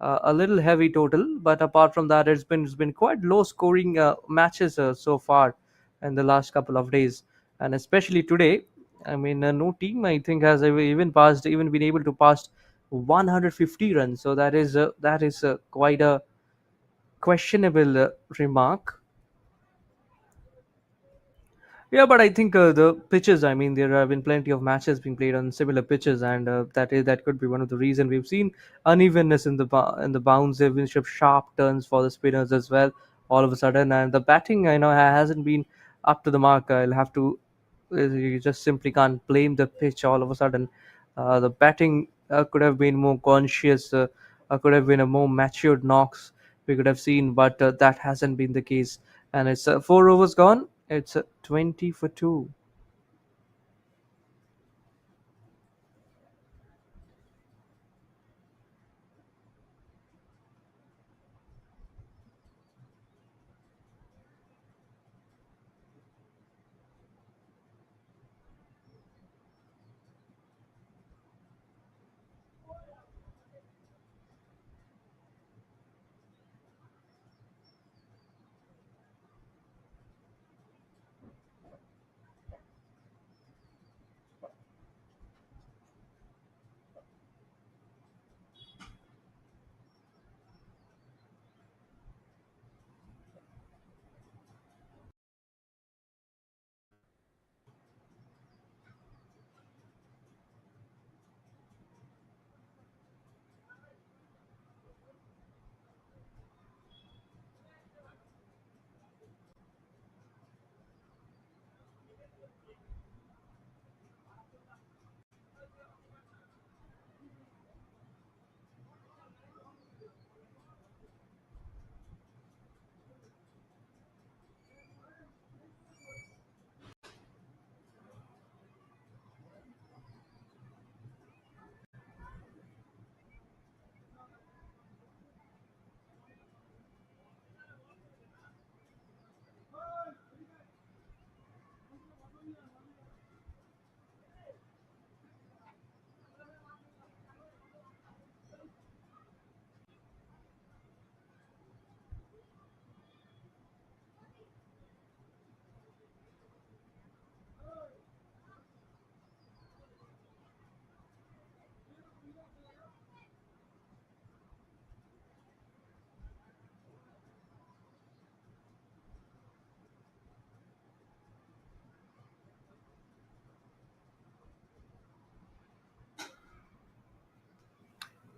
S1: a little heavy total, but apart from that, it's been quite low scoring matches so far in the last couple of days, and especially today. I mean, no team I think has even been able to pass 150 runs. So that is quite a questionable remark. Yeah, but I think the pitches. I mean, there have been plenty of matches being played on similar pitches, and that could be one of the reason we've seen unevenness in the bounce. There've been sharp turns for the spinners as well. All of a sudden, and the batting, I know, hasn't been up to the mark. I'll have to. You just simply can't blame the pitch. All of a sudden, the batting could have been more conscious. Could have been a more matured knocks we could have seen, but that hasn't been the case. And it's 4 overs gone. It's 20 for 2.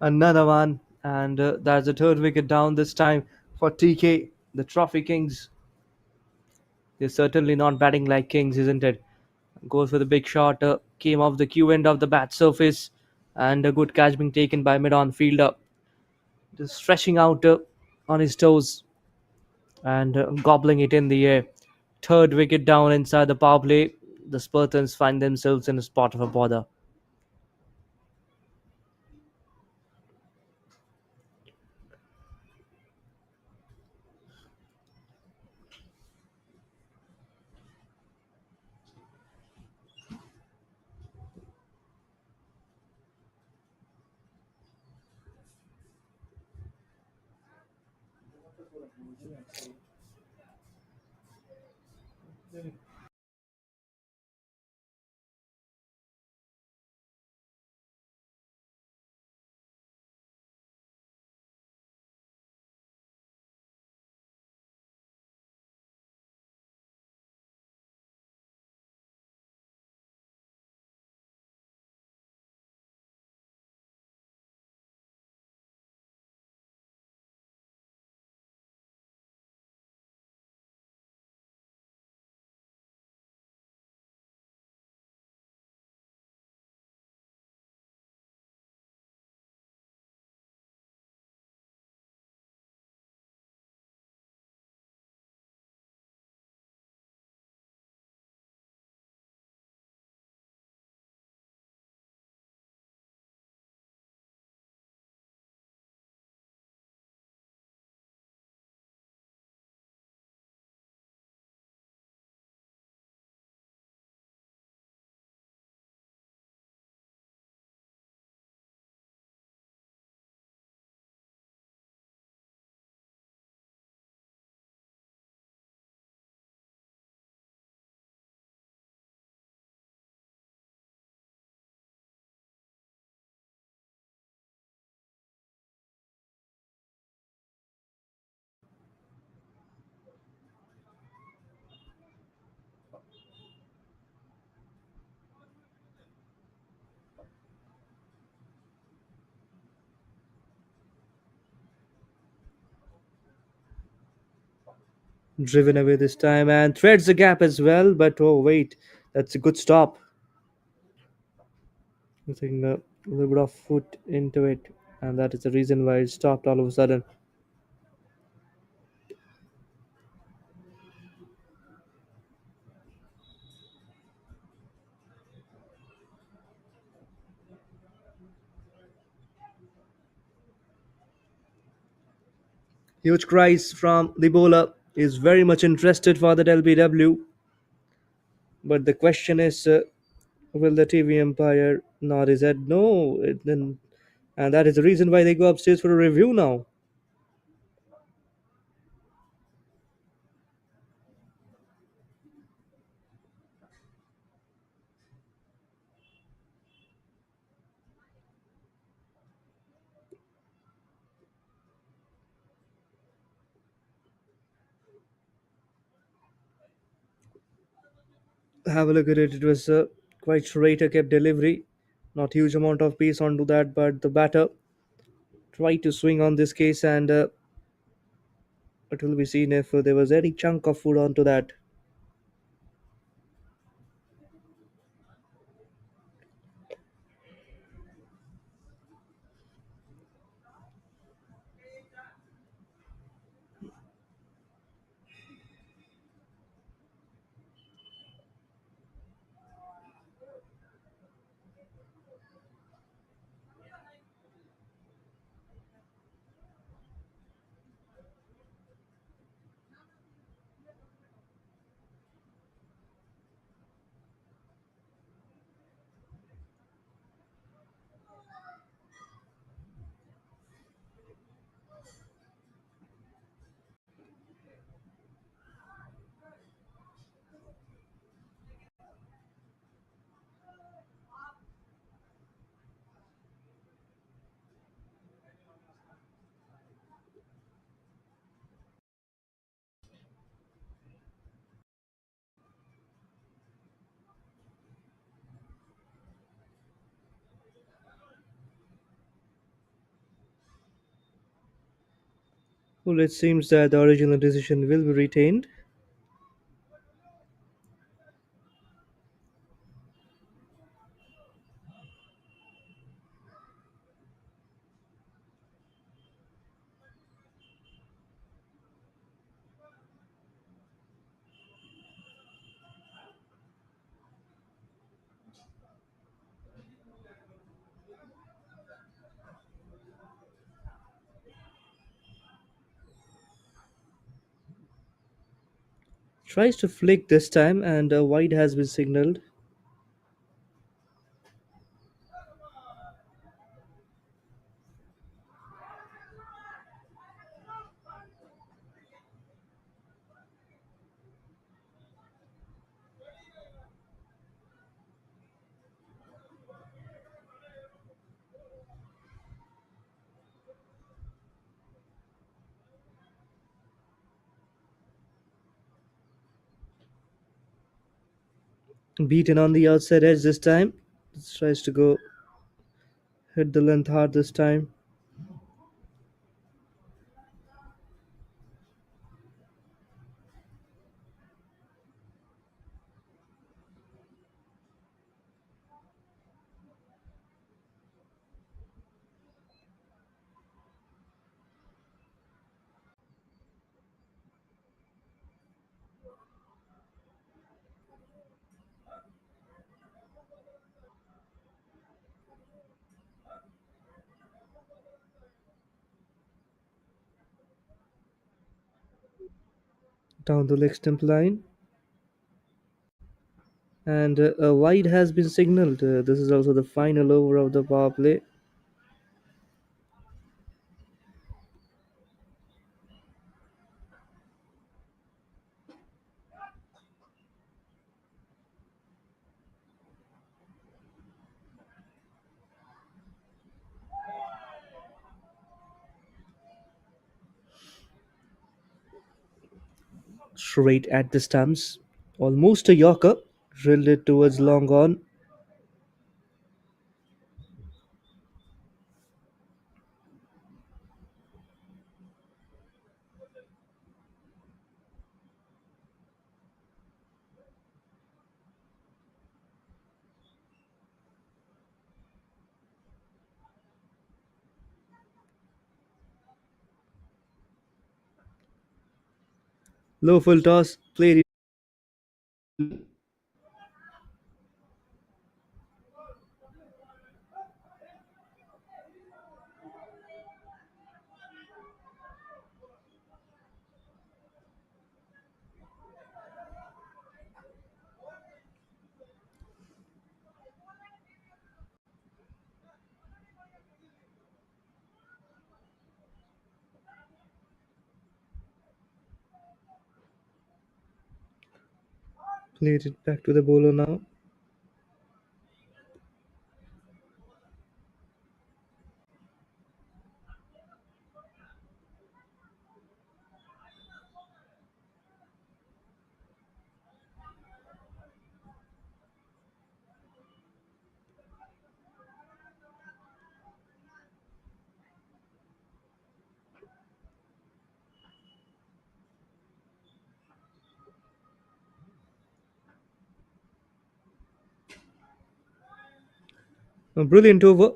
S1: Another one, and that's the third wicket down this time for TK. The Trophy Kings. They're certainly not batting like kings, isn't it? Goes for the big shot, came off the Q end of the bat surface, and a good catch being taken by mid on fielder. Just stretching out on his toes and gobbling it in the air. Third wicket down inside the power play. The Spartans find themselves in a spot of a bother. Driven away this time and threads the gap as well. But oh, wait, that's a good stop. I think a little bit of foot into it, and that is the reason why it stopped all of a sudden. Huge cries from the bowler. Is very much interested for that LBW, but the question is, will the TV umpire nod his head? No, then, and that is the reason why they go upstairs for a review now. Have a look at it. It was quite straight, a kept delivery. Not huge amount of pace onto that, but the batter tried to swing on this case, and it will be seen if there was any chunk of food onto that. Well, it seems that the original decision will be retained. Tries to flick this time, and a wide has been signaled. Beaten on the outside edge this time. Tries to go hit the length hard this time. Down the leg stump line. And a wide has been signaled. This is also the final over of the power play. Straight at the stumps. Almost a Yorker. Drilled it towards long on. Low full toss, played played it back to the bowler now. A brilliant over,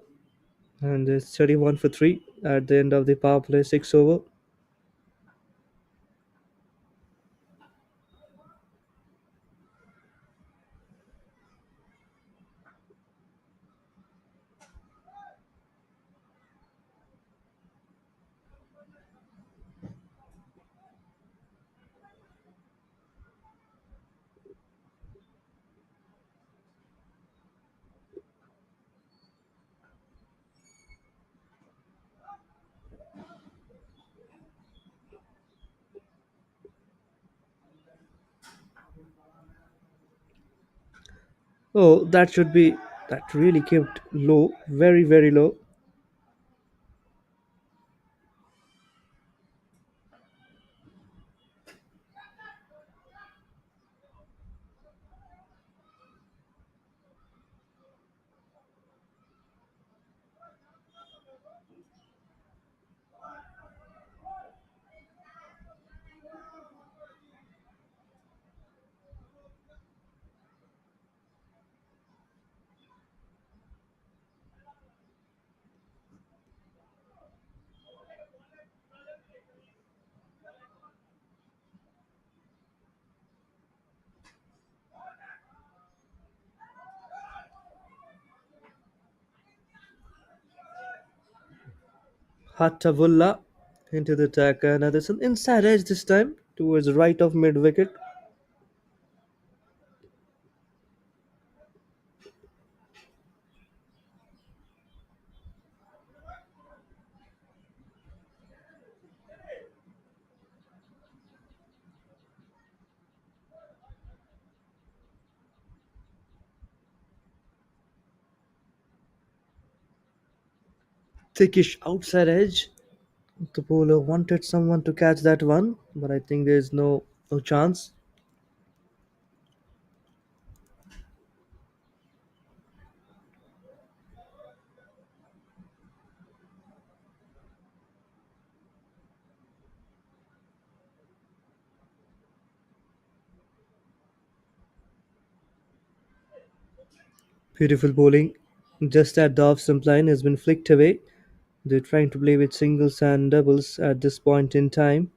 S1: and it's 31 for 3 at the end of the power play 6 over. Oh, that really kept low, very, very low. Hattavulla into the attack, and there's an inside edge this time towards the right of mid wicket. Thickish outside edge. The bowler wanted someone to catch that one, but I think there's no chance. Beautiful bowling. Just at the off stump line has been flicked away. They're trying to play with singles and doubles at this point in time.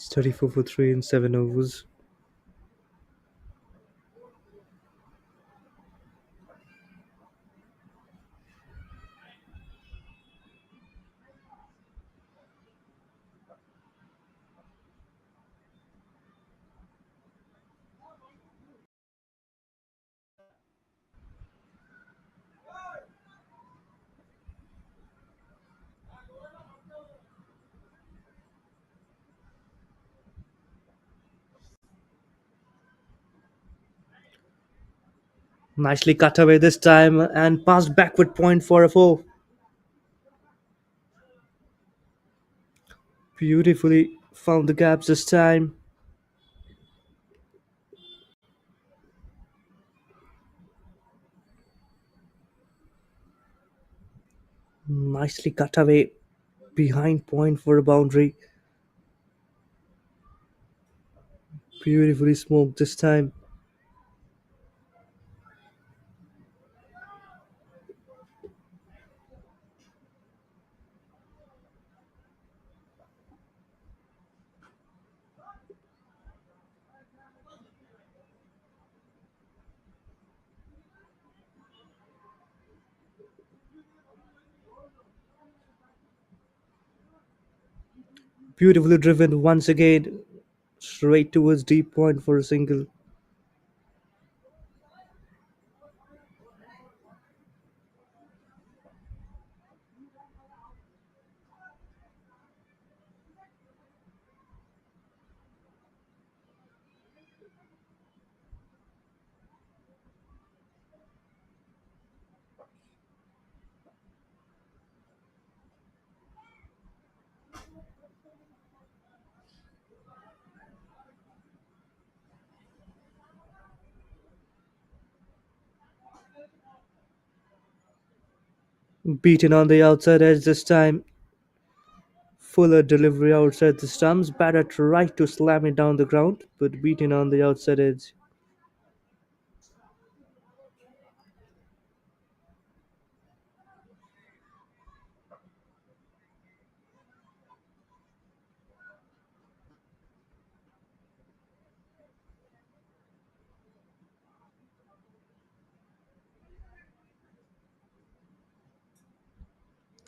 S1: It's 34 for 3 in 7 overs. Nicely cut away this time and passed backward point for a four. Beautifully found the gaps this time. Nicely cut away behind point for a boundary. Beautifully smoked this time. Beautifully driven once again. Straight towards deep point for a single. Beaten on the outside edge this time. Fuller delivery outside the stumps. Batter tried to slam it down the ground, but beaten on the outside edge.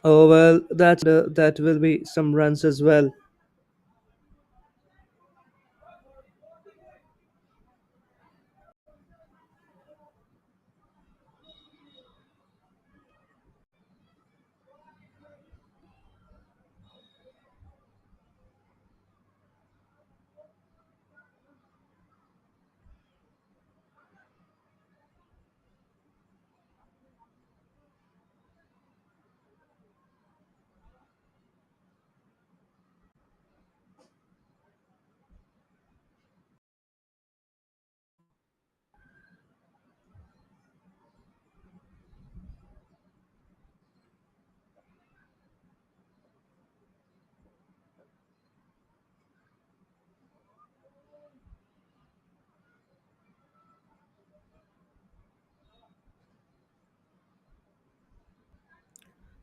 S1: Oh well, that will be some runs as well.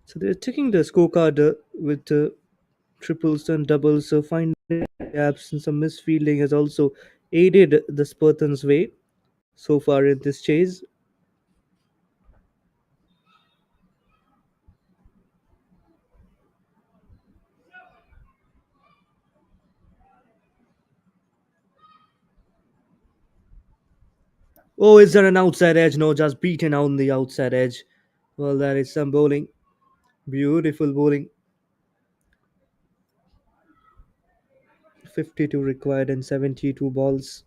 S1: So they're taking the scorecard with triples and doubles. So finding gaps and some misfielding has also aided the Spartans' way so far in this chase. Oh, is there an outside edge? No, just beaten on the outside edge. Well, that is some bowling. Beautiful bowling. 52 required and 72 balls.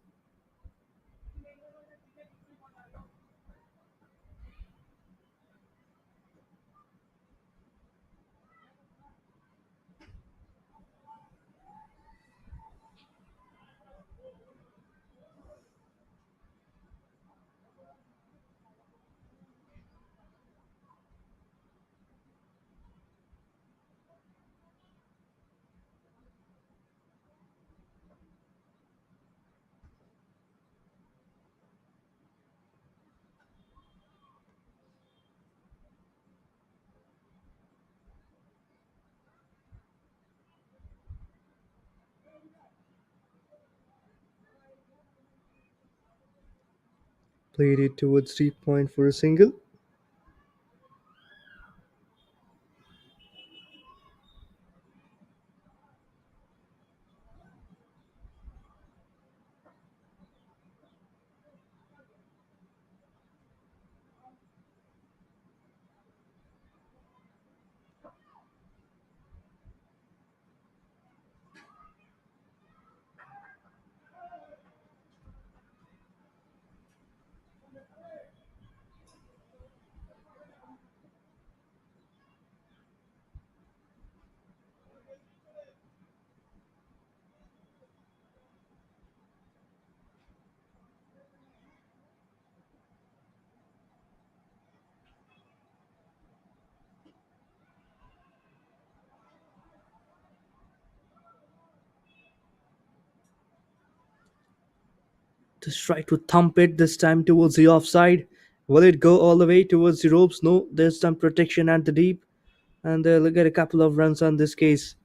S1: Played it towards deep point for a single. Just try to thump it this time towards the offside. Will it go all the way towards the ropes? No, there's some protection at the deep, and they'll get a couple of runs on this case.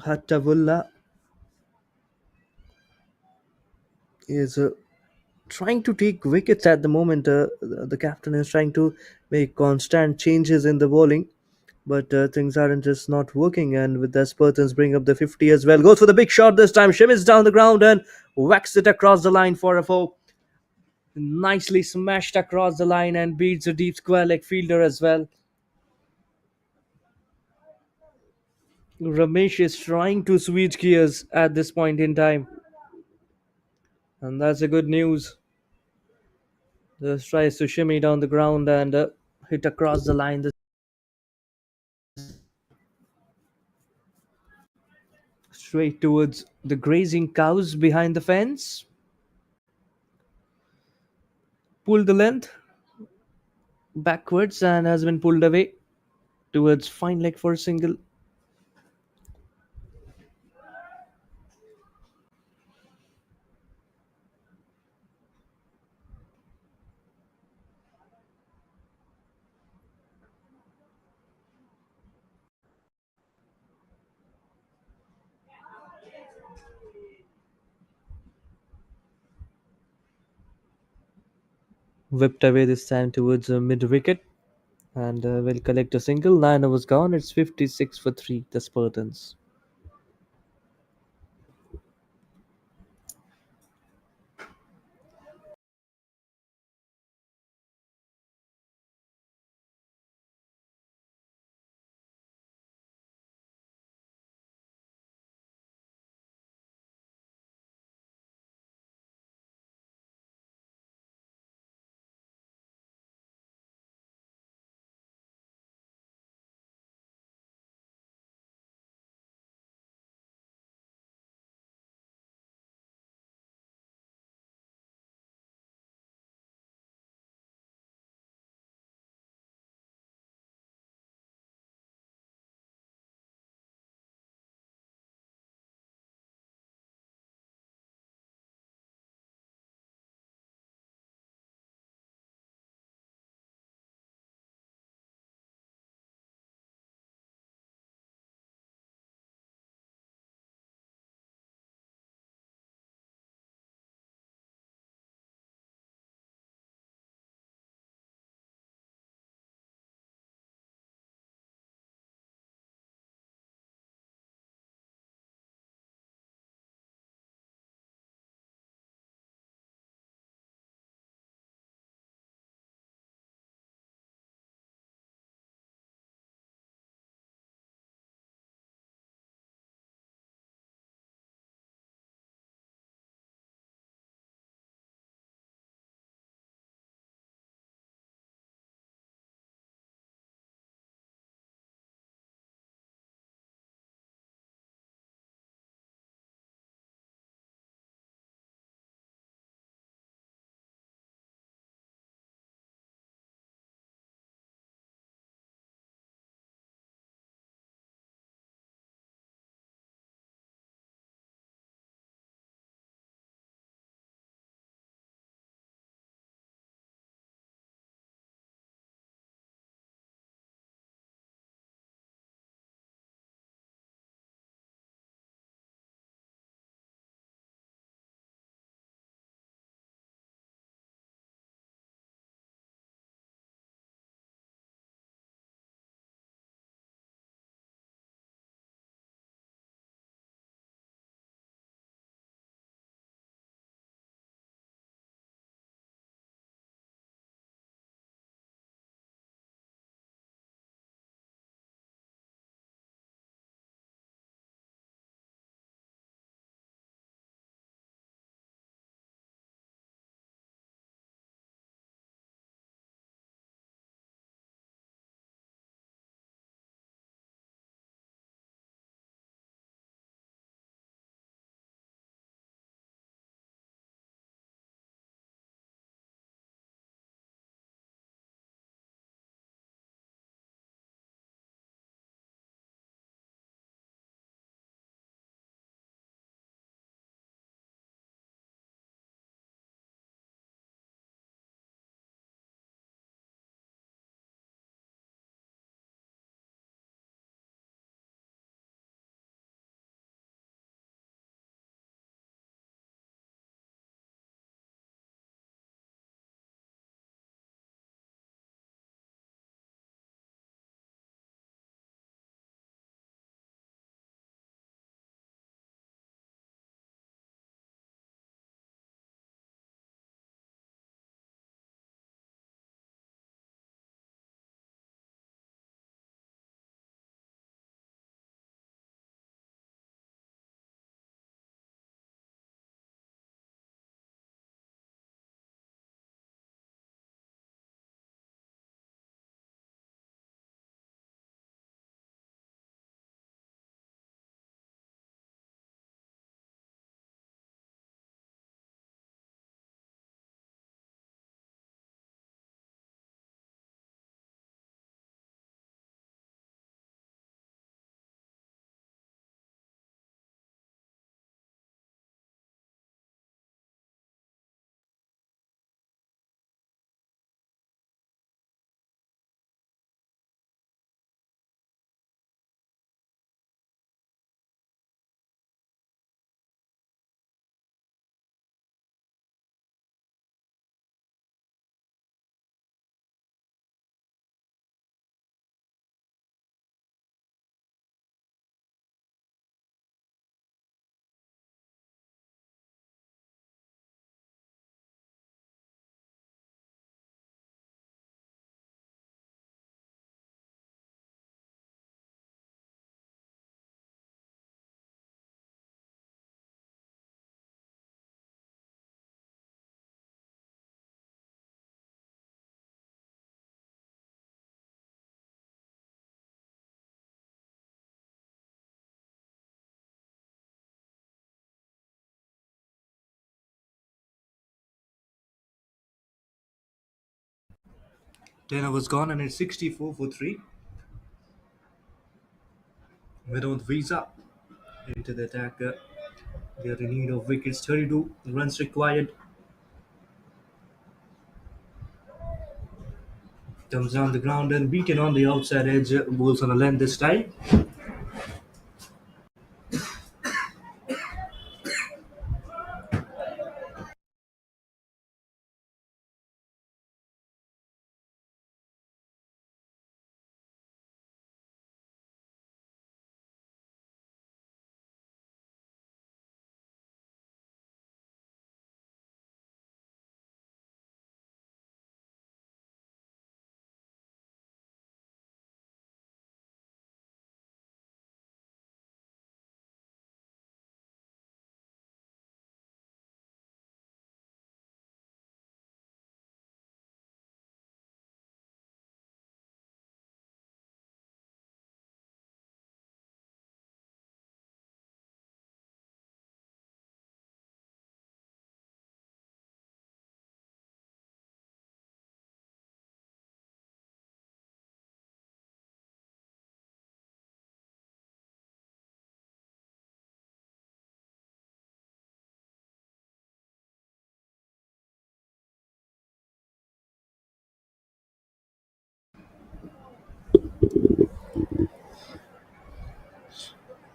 S1: Hattavulla is trying to take wickets at the moment. The captain is trying to make constant changes in the bowling, but things aren't just not working. And with the Spartans bring up the 50 as well. Goes for the big shot this time. Shim is down the ground and whacks it across the line for a four. Nicely smashed across the line and beats a deep square leg fielder as well. Ramesh is trying to switch gears at this point in time, and that's a good news. Just tries to shimmy down the ground and hit across the line. Straight towards the grazing cows behind the fence. Pulled the length backwards and has been pulled away towards fine leg for a single. Whipped away this time towards mid wicket and will collect a single. 9 overs gone. It's 56 for 3, the Spartans. 10 overs gone and it's 64 for 3. Vinod Visa into the attack. They are in need of wickets. 32 runs required. Comes down the ground and beaten on the outside edge. Bowls on a length this time.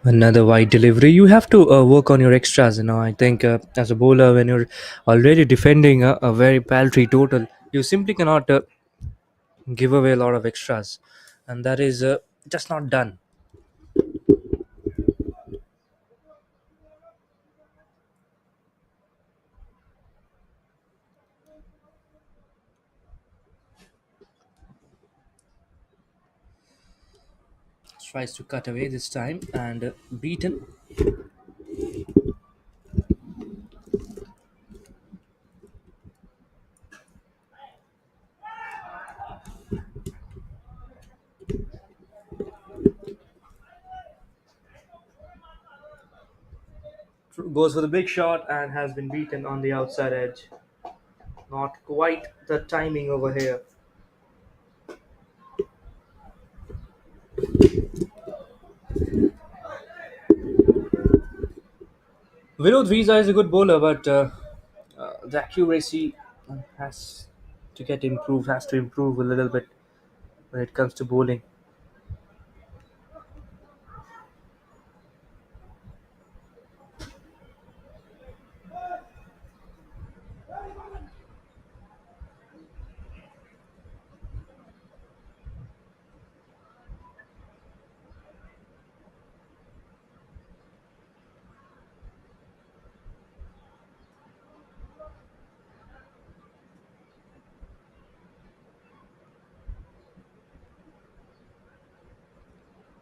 S1: Another wide delivery. You have to work on your extras. I think as a bowler, when you're already defending a very paltry total, you simply cannot give away a lot of extras, and that is just not done. Tries to cut away this time and beaten. Goes for the big shot and has been beaten on the outside edge. Not quite the timing over here. Vinod Visa is a good bowler, but the accuracy has to get improved, has to improve a little bit when it comes to bowling.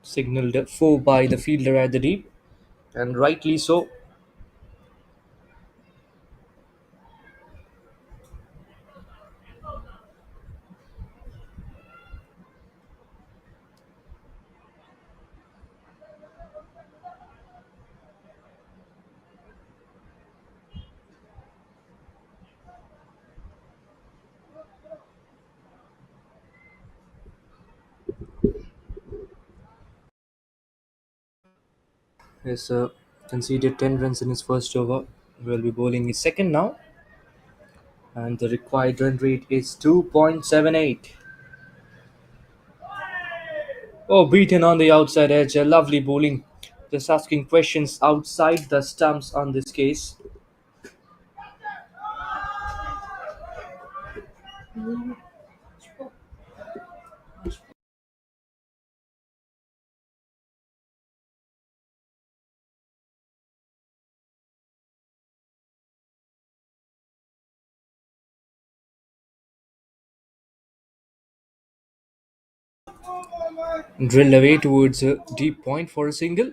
S1: Signaled four by the fielder at the deep, and rightly so. Has conceded 10 runs in his first over. Will be bowling his second now, and the required run rate is 2.78. Oh, beaten on the outside edge. A lovely bowling. Just asking questions outside the stumps on this case. Drilled away towards a deep point for a single.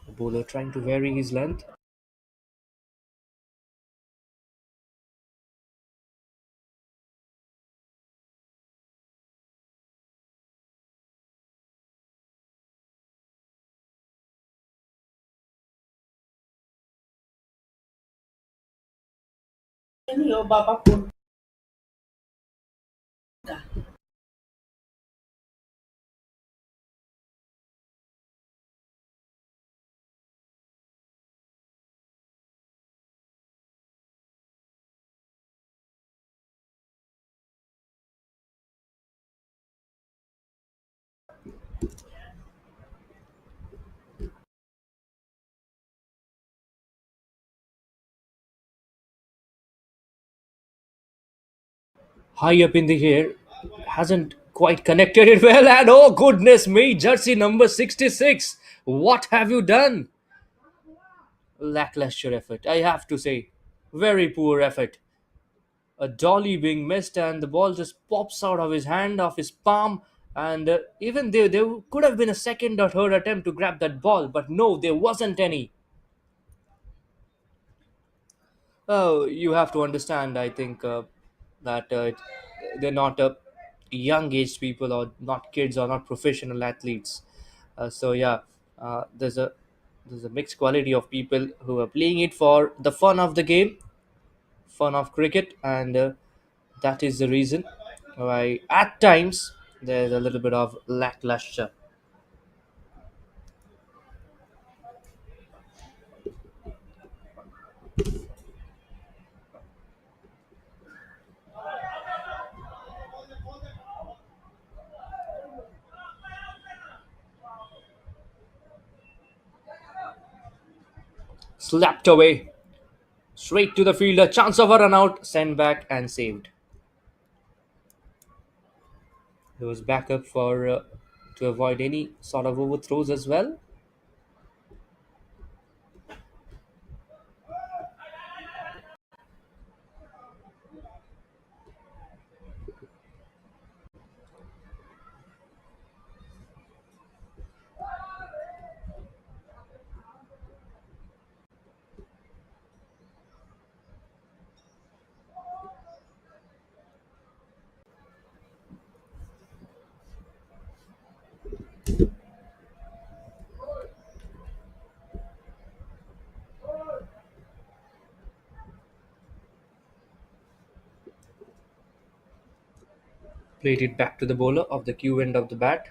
S1: The bowler trying to vary his length. High up in the air, hasn't quite connected it well, and oh goodness me, jersey number 66. What have you done? Lackluster effort, I have to say. Very poor effort. A dolly being missed, and the ball just pops out of his hand, off his palm. And even there could have been a second or third attempt to grab that ball, but no, there wasn't any. Oh, you have to understand, I think, that they're not young aged people, or not kids, or not professional athletes. So yeah, there's a mixed quality of people who are playing it for the fun of the game, fun of cricket, and that is the reason why at times there's a little bit of lackluster. Slapped away, straight to the fielder, chance of a run out, sent back and saved. There was backup for to avoid any sort of overthrows as well. Played it back to the bowler of the Q end of the bat.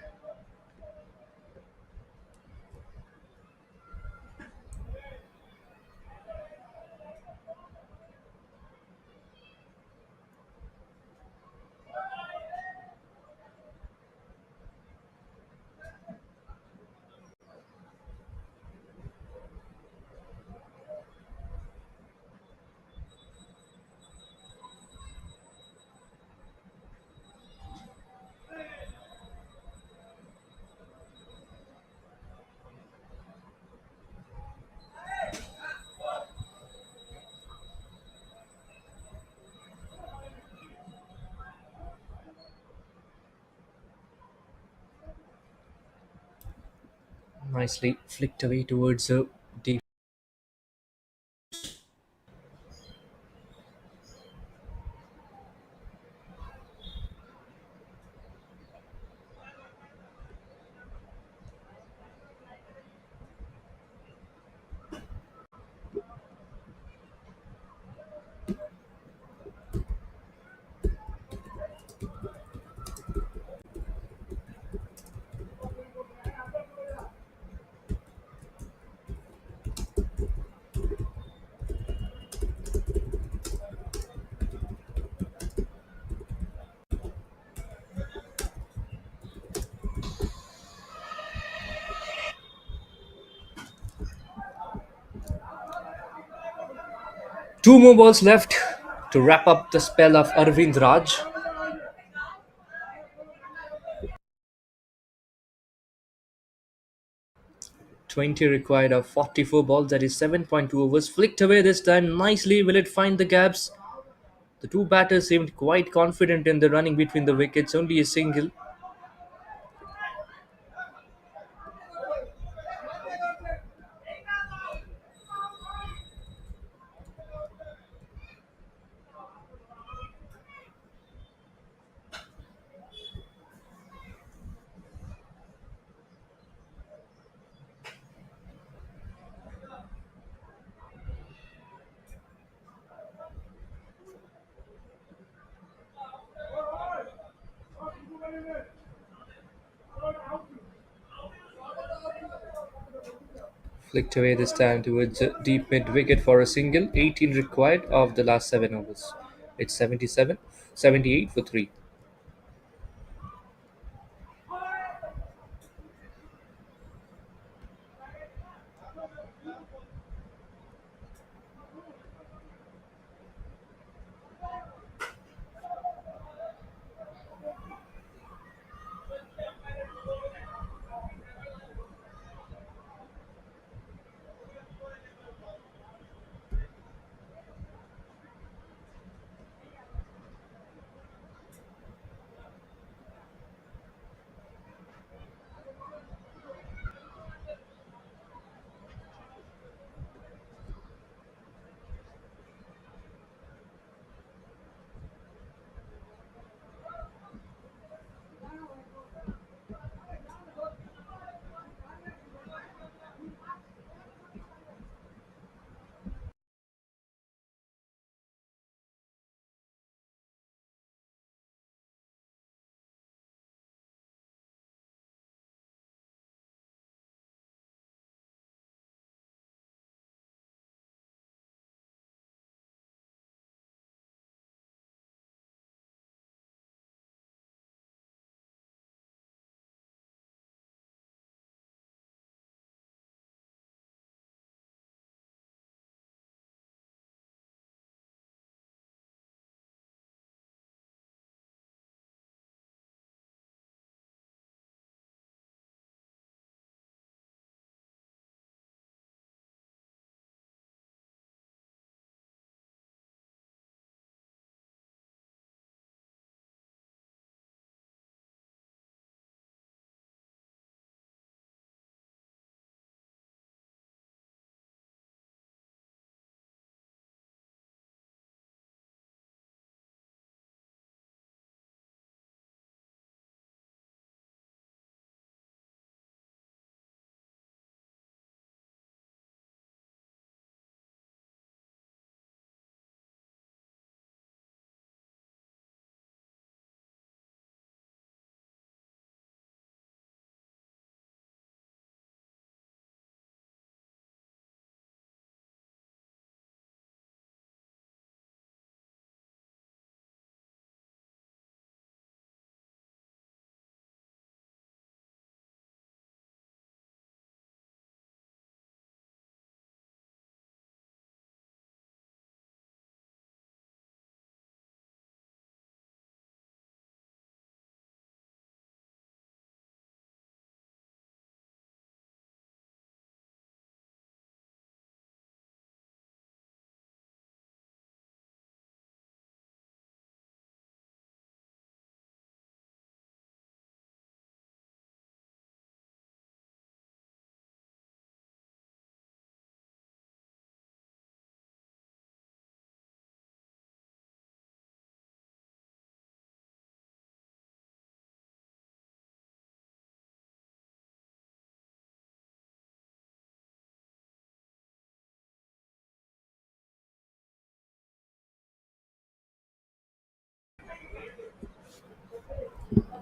S1: Nicely flicked away towards deep. Two more balls left to wrap up the spell of Arvind Raj. 20 required of 44 balls, that is 7.2 overs. Flicked away this time nicely. Will it find the gaps? The two batters seemed quite confident in the running between the wickets. Only a single. Flicked away this time towards deep mid wicket for a single. 18 required of the last 7 overs. It's 77, 78 for 3.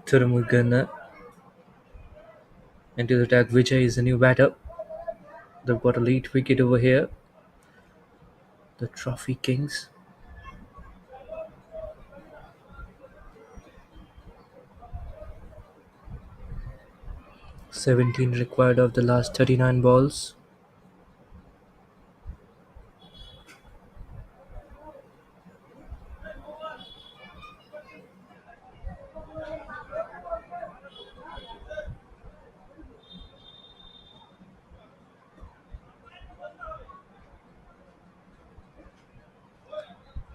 S1: Thurumugana into the attack. Vijay is the new batter. They've got a late wicket over here. The Trophy Kings. 17 required of the last 39 balls.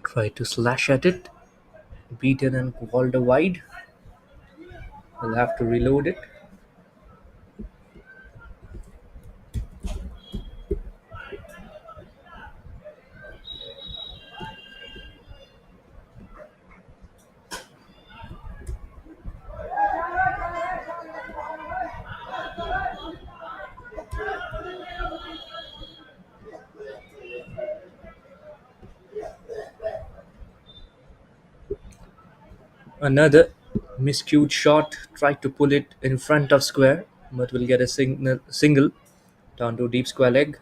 S1: Tried to slash at it. Beaten and called a wide. We'll have to reload it. Another miscued shot. Tried to pull it in front of square, but will get a single Down to deep square leg.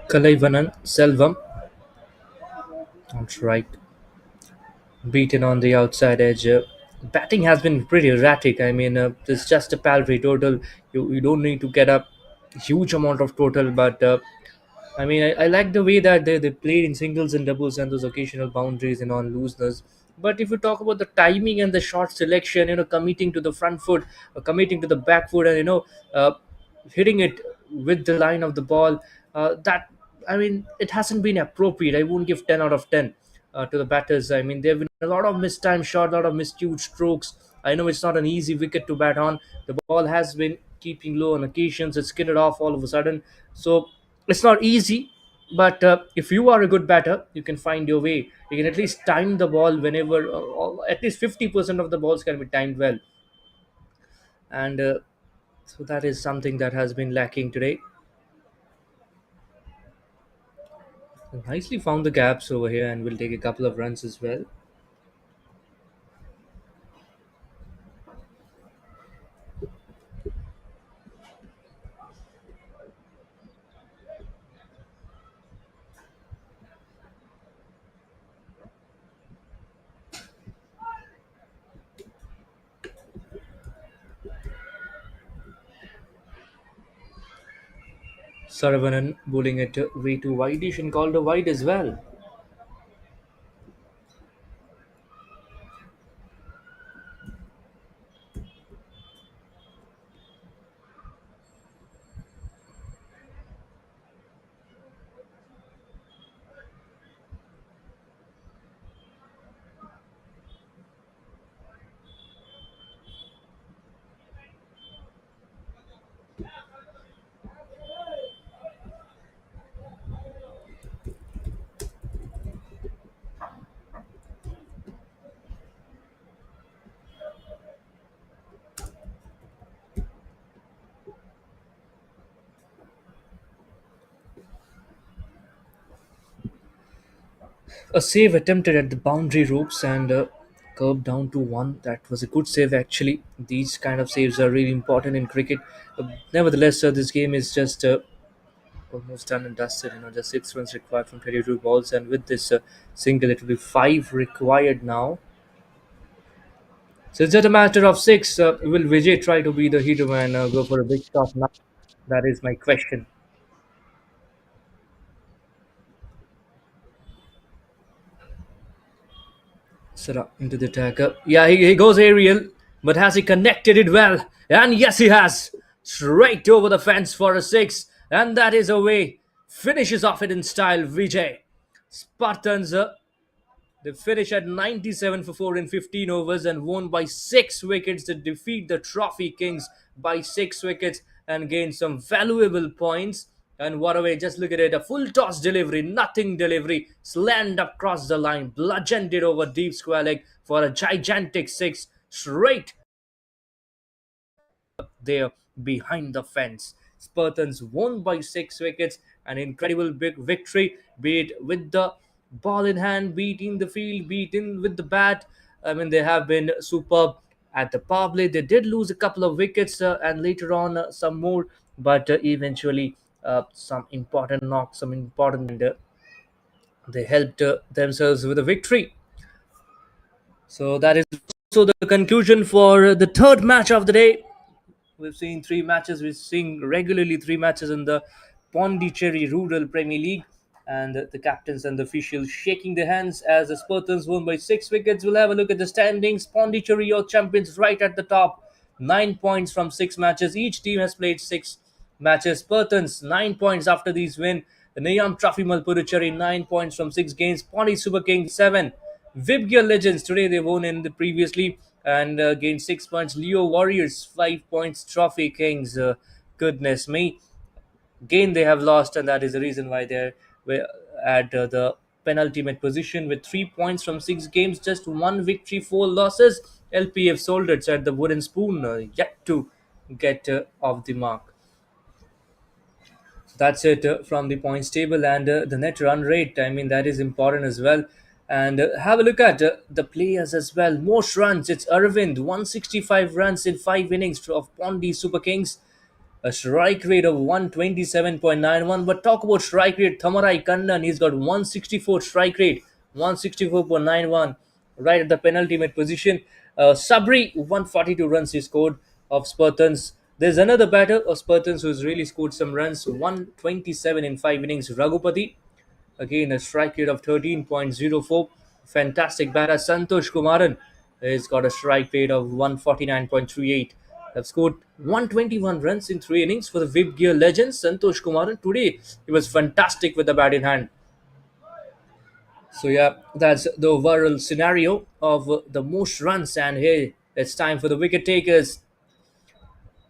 S1: Kalaivanan Selvam. That's right. Beaten on the outside edge. Batting has been pretty erratic. I mean, it's just a paltry total. You don't need to get a huge amount of total, but I mean, I like the way that they played in singles and doubles and those occasional boundaries and on looseness. But if you talk about the timing and the shot selection, committing to the front foot, committing to the back foot, and hitting it with the line of the ball, that I mean, it hasn't been appropriate. I won't give 10 out of 10 to the batters. I mean, there have been a lot of mistimed shot, a lot of miscued strokes. I know it's not an easy wicket to bat on. The ball has been keeping low on occasions. It's skidded off all of a sudden. So it's not easy, but if you are a good batter, you can find your way. You can at least time the ball whenever, at least 50% of the balls can be timed well. And so that is something that has been lacking today. Nicely found the gaps over here, and we'll take a couple of runs as well. Saravanan bowling it way too wideish and called a wide as well. A save attempted at the boundary ropes and curved down to one. That was a good save, actually. These kind of saves are really important in cricket. Nevertheless, this game is just almost done and dusted. Just 6 runs required from 22 balls, and with this single, it will be five required now. So it's just a matter of six. Will Vijay try to be the hero and go for a big shot now? That is my question. Sara into the attacker. Yeah, he goes aerial, but has he connected it well? And yes, he has. Straight over the fence for a six, and that is away. Finishes off it in style, Vijay. Spartans they finish at 97 for 4 in 15 overs and won by 6 wickets to defeat the Trophy Kings by 6 wickets and gain some valuable points. And what a way, just look at it, a full toss delivery, nothing delivery, slammed across the line, bludgeoned it over deep square leg for a gigantic 6 straight there behind the fence. Spartans won by 6 wickets, an incredible big victory, be it with the ball in hand, be it in the field, be it in with the bat. I mean, they have been superb at the power play. They did lose a couple of wickets and later on some more, but eventually some important knocks, some important. They helped themselves with a victory. So that is also the conclusion for the third match of the day. We've seen 3 matches. We're seeing regularly 3 matches in the Pondicherry Rural Premier League, and the captains and the officials shaking their hands as the Spartans won by 6 wickets. We'll have a look at the standings. Pondicherry, your champions, right at the top, 9 points from 6 matches. Each team has played 6 matches. Spartans 9 points after these win. The Nayam Trophy Malpuducherry 9 points from 6 games. Pondi Super Kings 7. Vibgir Legends today they won in the previously and gained 6 points. Leo Warriors 5 points. Trophy Kings, goodness me, again they have lost, and that is the reason why they're at the penultimate position with 3 points from 6 games, just one victory, 4 losses. LPF Soldiers at the wooden spoon, yet to get off the mark. That's it from the points table and the net run rate. I mean, that is important as well. And have a look at the players as well. Most runs, it's Arvind, 165 runs in 5 innings of Pondi Super Kings. A strike rate of 127.91. But talk about strike rate, Thamarai Kannan, he's got 164 strike rate, 164.91, right at the penultimate position. Sabri, 142 runs he scored of Spartans. There's another batter of Spartans who's really scored some runs, 127 in 5 innings. Raghupati, again a strike rate of 13.04. Fantastic batter. Santosh Kumaran has got a strike rate of 149.38. Have scored 121 runs in 3 innings for the Vib Gear legend Santosh Kumaran. Today he was fantastic with the bat in hand. So yeah, that's the overall scenario of the most runs. And here it's time for the wicket takers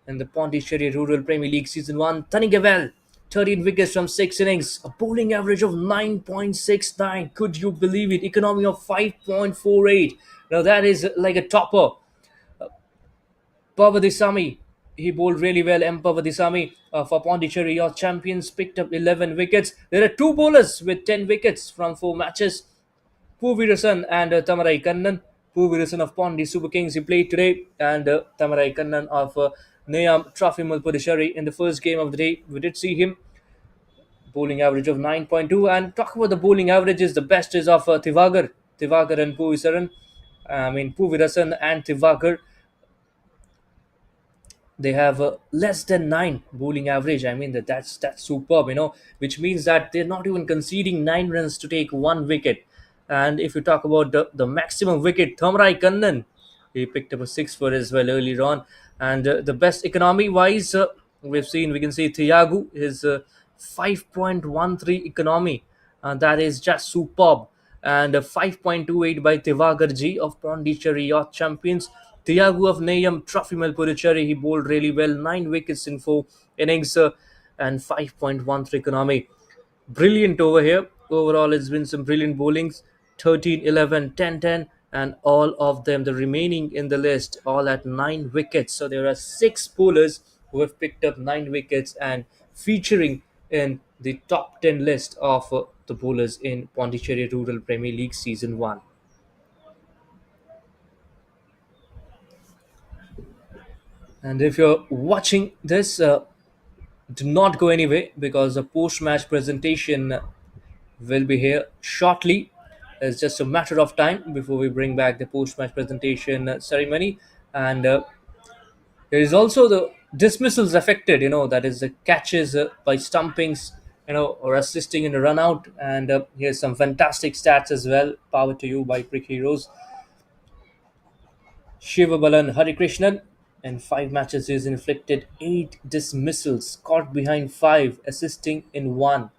S1: in the Pondicherry Rural Premier League Season 1. Tanigavel, 13 wickets from 6 innings, a bowling average of 9.69. Could you believe it? Economy of 5.48. Now that is like a topper. Pavadisami, he bowled really well. M. Pavadisami for Pondicherry, your champions, picked up 11 wickets. There are 2 bowlers with 10 wickets from 4 matches. Puvirasan and Tamarai Kannan. Puvirasan of Pondi Super Kings, he played today, and Tamarai Kannan of Nayam Trophy Malpuducherry in the first game of the day. We did see him bowling average of 9.2. And talk about the bowling averages, the best is of Tivagar and Puvirasan. I mean, Puvirasan and Tivagar, they have less than 9 bowling average. I mean that's superb, which means that they're not even conceding 9 runs to take 1 wicket. And if you talk about the maximum wicket, Thamrai Kannan, he picked up a 6 for as well earlier on. And the best economy wise, we can see Thiagu is 5.13 economy, that is just superb. And 5.28 by Tivagarji of Pondicherry Yacht Champions. Thiago of Nayam Trophy Malpuducherry, he bowled really well, 9 wickets in 4 innings, and 5.13 economy. Brilliant over here. Overall, it's been some brilliant bowlings, 13, 11, 10, 10, and all of them, the remaining in the list, all at 9 wickets. So there are 6 bowlers who have picked up 9 wickets and featuring in the top 10 list of the bowlers in Pondicherry Rural Premier League Season 1. And if you're watching this, do not go anywhere because the post match presentation will be here shortly. It's just a matter of time before we bring back the post-match presentation ceremony, and there is also the dismissals affected. That is the catches by stumpings, or assisting in a run out. And here's some fantastic stats as well. Power to you by Crick Heroes. Shivabalan Harikrishnan. In 5 matches, he's inflicted 8 dismissals, caught behind 5, assisting in 1.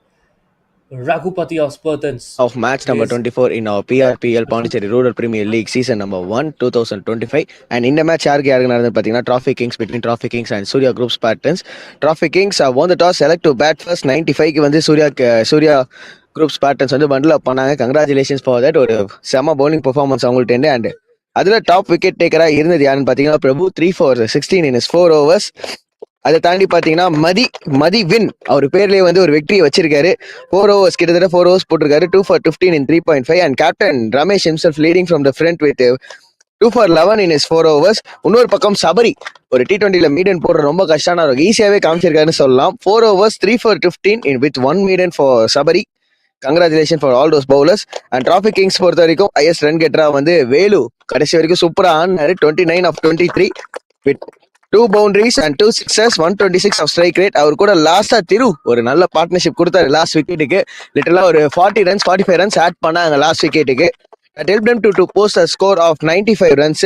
S1: Raghupati of Spartans
S2: Of match number
S1: is
S2: 24 in our PRPL Pondicherry Rural Premier League season number 1 2025. And in the match யாருக்கு நடந்தது பார்த்தீங்கன்னா Trophy Kings between Trophy Kings and Surya Group Spartans. Trophy Kings won the toss, select to bat first. 95க்கு வந்து Surya Group Spartans வந்து bundle அப் பண்ணாங்க. Congratulations for that. ஒரு செம bowling performance அவங்கள்ட்ட. And அதில் டாப் விக்கெட் டேக்கராக இருந்தது யாருன்னு பார்த்தீங்கன்னா பிரபு 3 for 16 in his 4 overs. அதை தாண்டி பாத்தீங்கன்னா மதி வின் அவர் பேர்லயே வந்து ஒரு வெற்றியை வச்சிருக்காரு. 4 overs கிட்டத்தட்ட 4 overs போட்டிருக்காரு. 2 for 15 in 3.5. And captain Ramesh himself leading from the front with 2 for 11 in his 4 overs. இன்னொரு பக்கம் சபரி ஒரு T20ல மீடன் போடுற ரொம்ப கஷ்டமான ஈஸியாவே காமிச்சிருக்காருன்னு சொல்லலாம். 4 overs 3 for 15 in with 1 maiden for Sabari. Congratulation for all those bowlers. And trophy Kings பொறுத்த வரைக்கும் ஹையஸ்ட் ரன் கெட்டரா வந்து வேலு கடைசி வரைக்கும் சூப்பரா ஆனாரு. 29 of 23 with 2 boundaries and 2 sixes, 126 of strike rate. அவர் கூட லாஸ்டா திரு ஒரு நல்ல பார்ட்னர்ஷிப் கொடுத்தாரு லாஸ்ட் விக்கெட்டுக்கு. லிட்டரலா ஒரு 40 runs 45 runs ஆட் பண்ணாங்க last விக்கெட்டுக்கு. That helped them to post a score of 95 runs.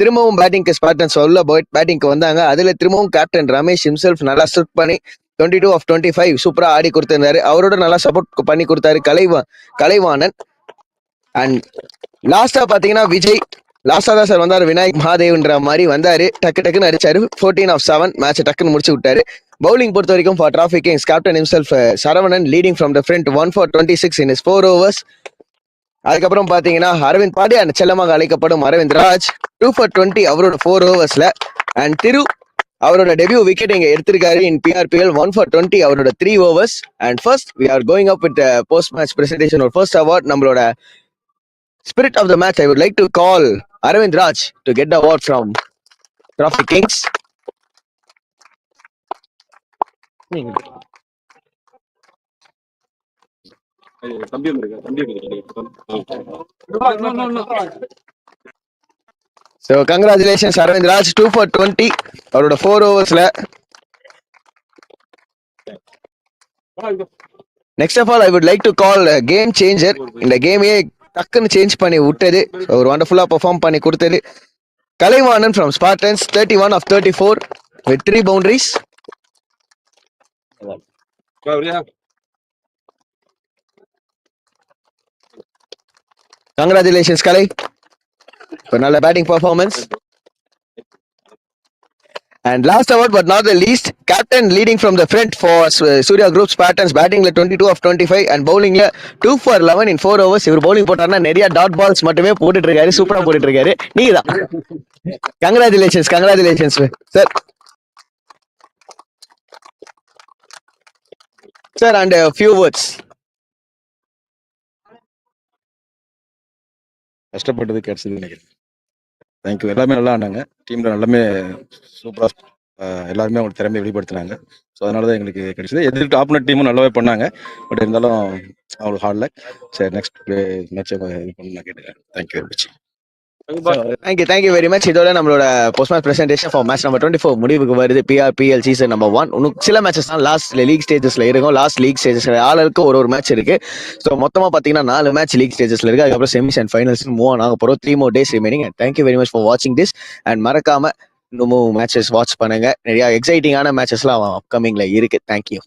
S2: திரும்பவும் பேட்டிங்க்கு ஸ்பார்டன்ஸ் உள்ள பேட்டிங்க்கு வந்தாங்க. அதுல திரும்பவும் கேப்டன் ரமேஷ் himself நல்லா ஸ்ட்ரிக் பண்ணி 22 of 25 சூப்பரா ஆடி கொடுத்திருந்தாரு. அவரோட நல்லா சப்போர்ட் பண்ணி கொடுத்தாரு கலைவாணன். அண்ட் லாஸ்டா பாத்தீங்கன்னா விஜய் லாஸ்டா தான் சார் வந்தாரு. விநாயக் மகாதேவ்ன்ற மாதிரி வந்தாரு. டக்குன்னு அடிச்சாரு. 14 of 7 மேட்ச் டக்குன்னு முடிச்சு விட்டாரு. பவுலிங் பொறுத்த வரைக்கும் for trophy Kings captain himself Saravanan leading from the front 1 for 26 in his 4 overs. அதுக்கப்புறம் பாத்தீங்கன்னா அரவிந்த் பாண்டியா செல்லமாக அழைக்கப்படும் அரவிந்த் ராஜ் 2 for 20 அவரோட 4 ஓவர்ஸ்ல. அண்ட் திரு அவரோட டெபியூ விக்கெட் இங்க எடுத்திருக்காரு இன் PRPL 1 for 20 அவரோட 3 overs. And first we are going up with post match presentation ஒரு ஃபர்ஸ்ட் அவார்ட் நம்மளோட Spirit of the match. I would like to call Arvind Raj to get the award from Trophy Kings. So congratulations Arvind Raj, 2 for 20 அவரோட 4 ஓவர்ஸ்ல. Next of all, I would like to call a game changer. இந்த கேமையே டக்குன்னு change பண்ணி விட்டது, ஒரு வண்டர்ஃபுல்லா perform பண்ணி கொடுத்தது Kalaivanan from Spartans, 31 of 34 with 3 boundaries. Congratulations Kalai for நல்ல batting performance. And last award but not the least, captain leading from the front for Surya Group Spartans, batting 22 of 25 and bowling 2 for 11 in 4 overs. இவர் bowling போட்டாருன்னா நிறைய dot balls மட்டுமே போட்டுட்டு இருக்காரு, சூப்பரா போட்டுட்டு இருக்காரு. நீங்க தான் congratulations sir. Sir, and a few words.
S4: கஷ்டப்பட்டது கிடைச்சது நினைக்கிறேன். தேங்க்யூ. எல்லாமே நல்லா ஆனாங்க. டீம்ல எல்லாமே சூப்பரா எல்லாருமே அவங்க திறமையை வெளிப்படுத்தினாங்க. ஸோ அதனால தான் எங்களுக்கு கிடைச்சது. எதிர்த்து ஆப்போனன்ட் டீமும் நல்லாவே பண்ணாங்க. பட் இருந்தாலும் அவங்களுக்கு ஹார்ட் லக். சரி, நெக்ஸ்ட் மேட்ச் இது பண்ண நான் கேட்டுக்கிறேன். Thank you very much.
S2: Thank you very much. இதோட நம்மளோட post match presentation for match number 24 முடிவுக்கு வருது. PRPL season number 1. இன்னும் சில மேட்சஸ் தான் லாஸ்ட் லீக் ஸ்டேஜஸ்ல இருக்கும். லாஸ்ட் லீக் ஸ்டேஜஸ்ல ஆளுக்கு ஒரு மேட்ச் இருக்கு. ஸோ மொத்தமா பாத்தீங்கன்னா 4 மேட்ச் லீக் ஸ்டேஜஸ்ல இருக்கு. அதுக்கப்புறம் semis and finals move on ஆக போறோம். 3 more days remaining. Thank you very much for வாட்சிங் திஸ். அண்ட் மறக்காம இன்னமும் மேட்சஸ் வாட்ச் பண்ணுங்க. நிறைய எக்ஸைட்டிங்கான மேட்சஸ்லாம் அப்கமிங்ல இருக்கு. தேங்க்யூ.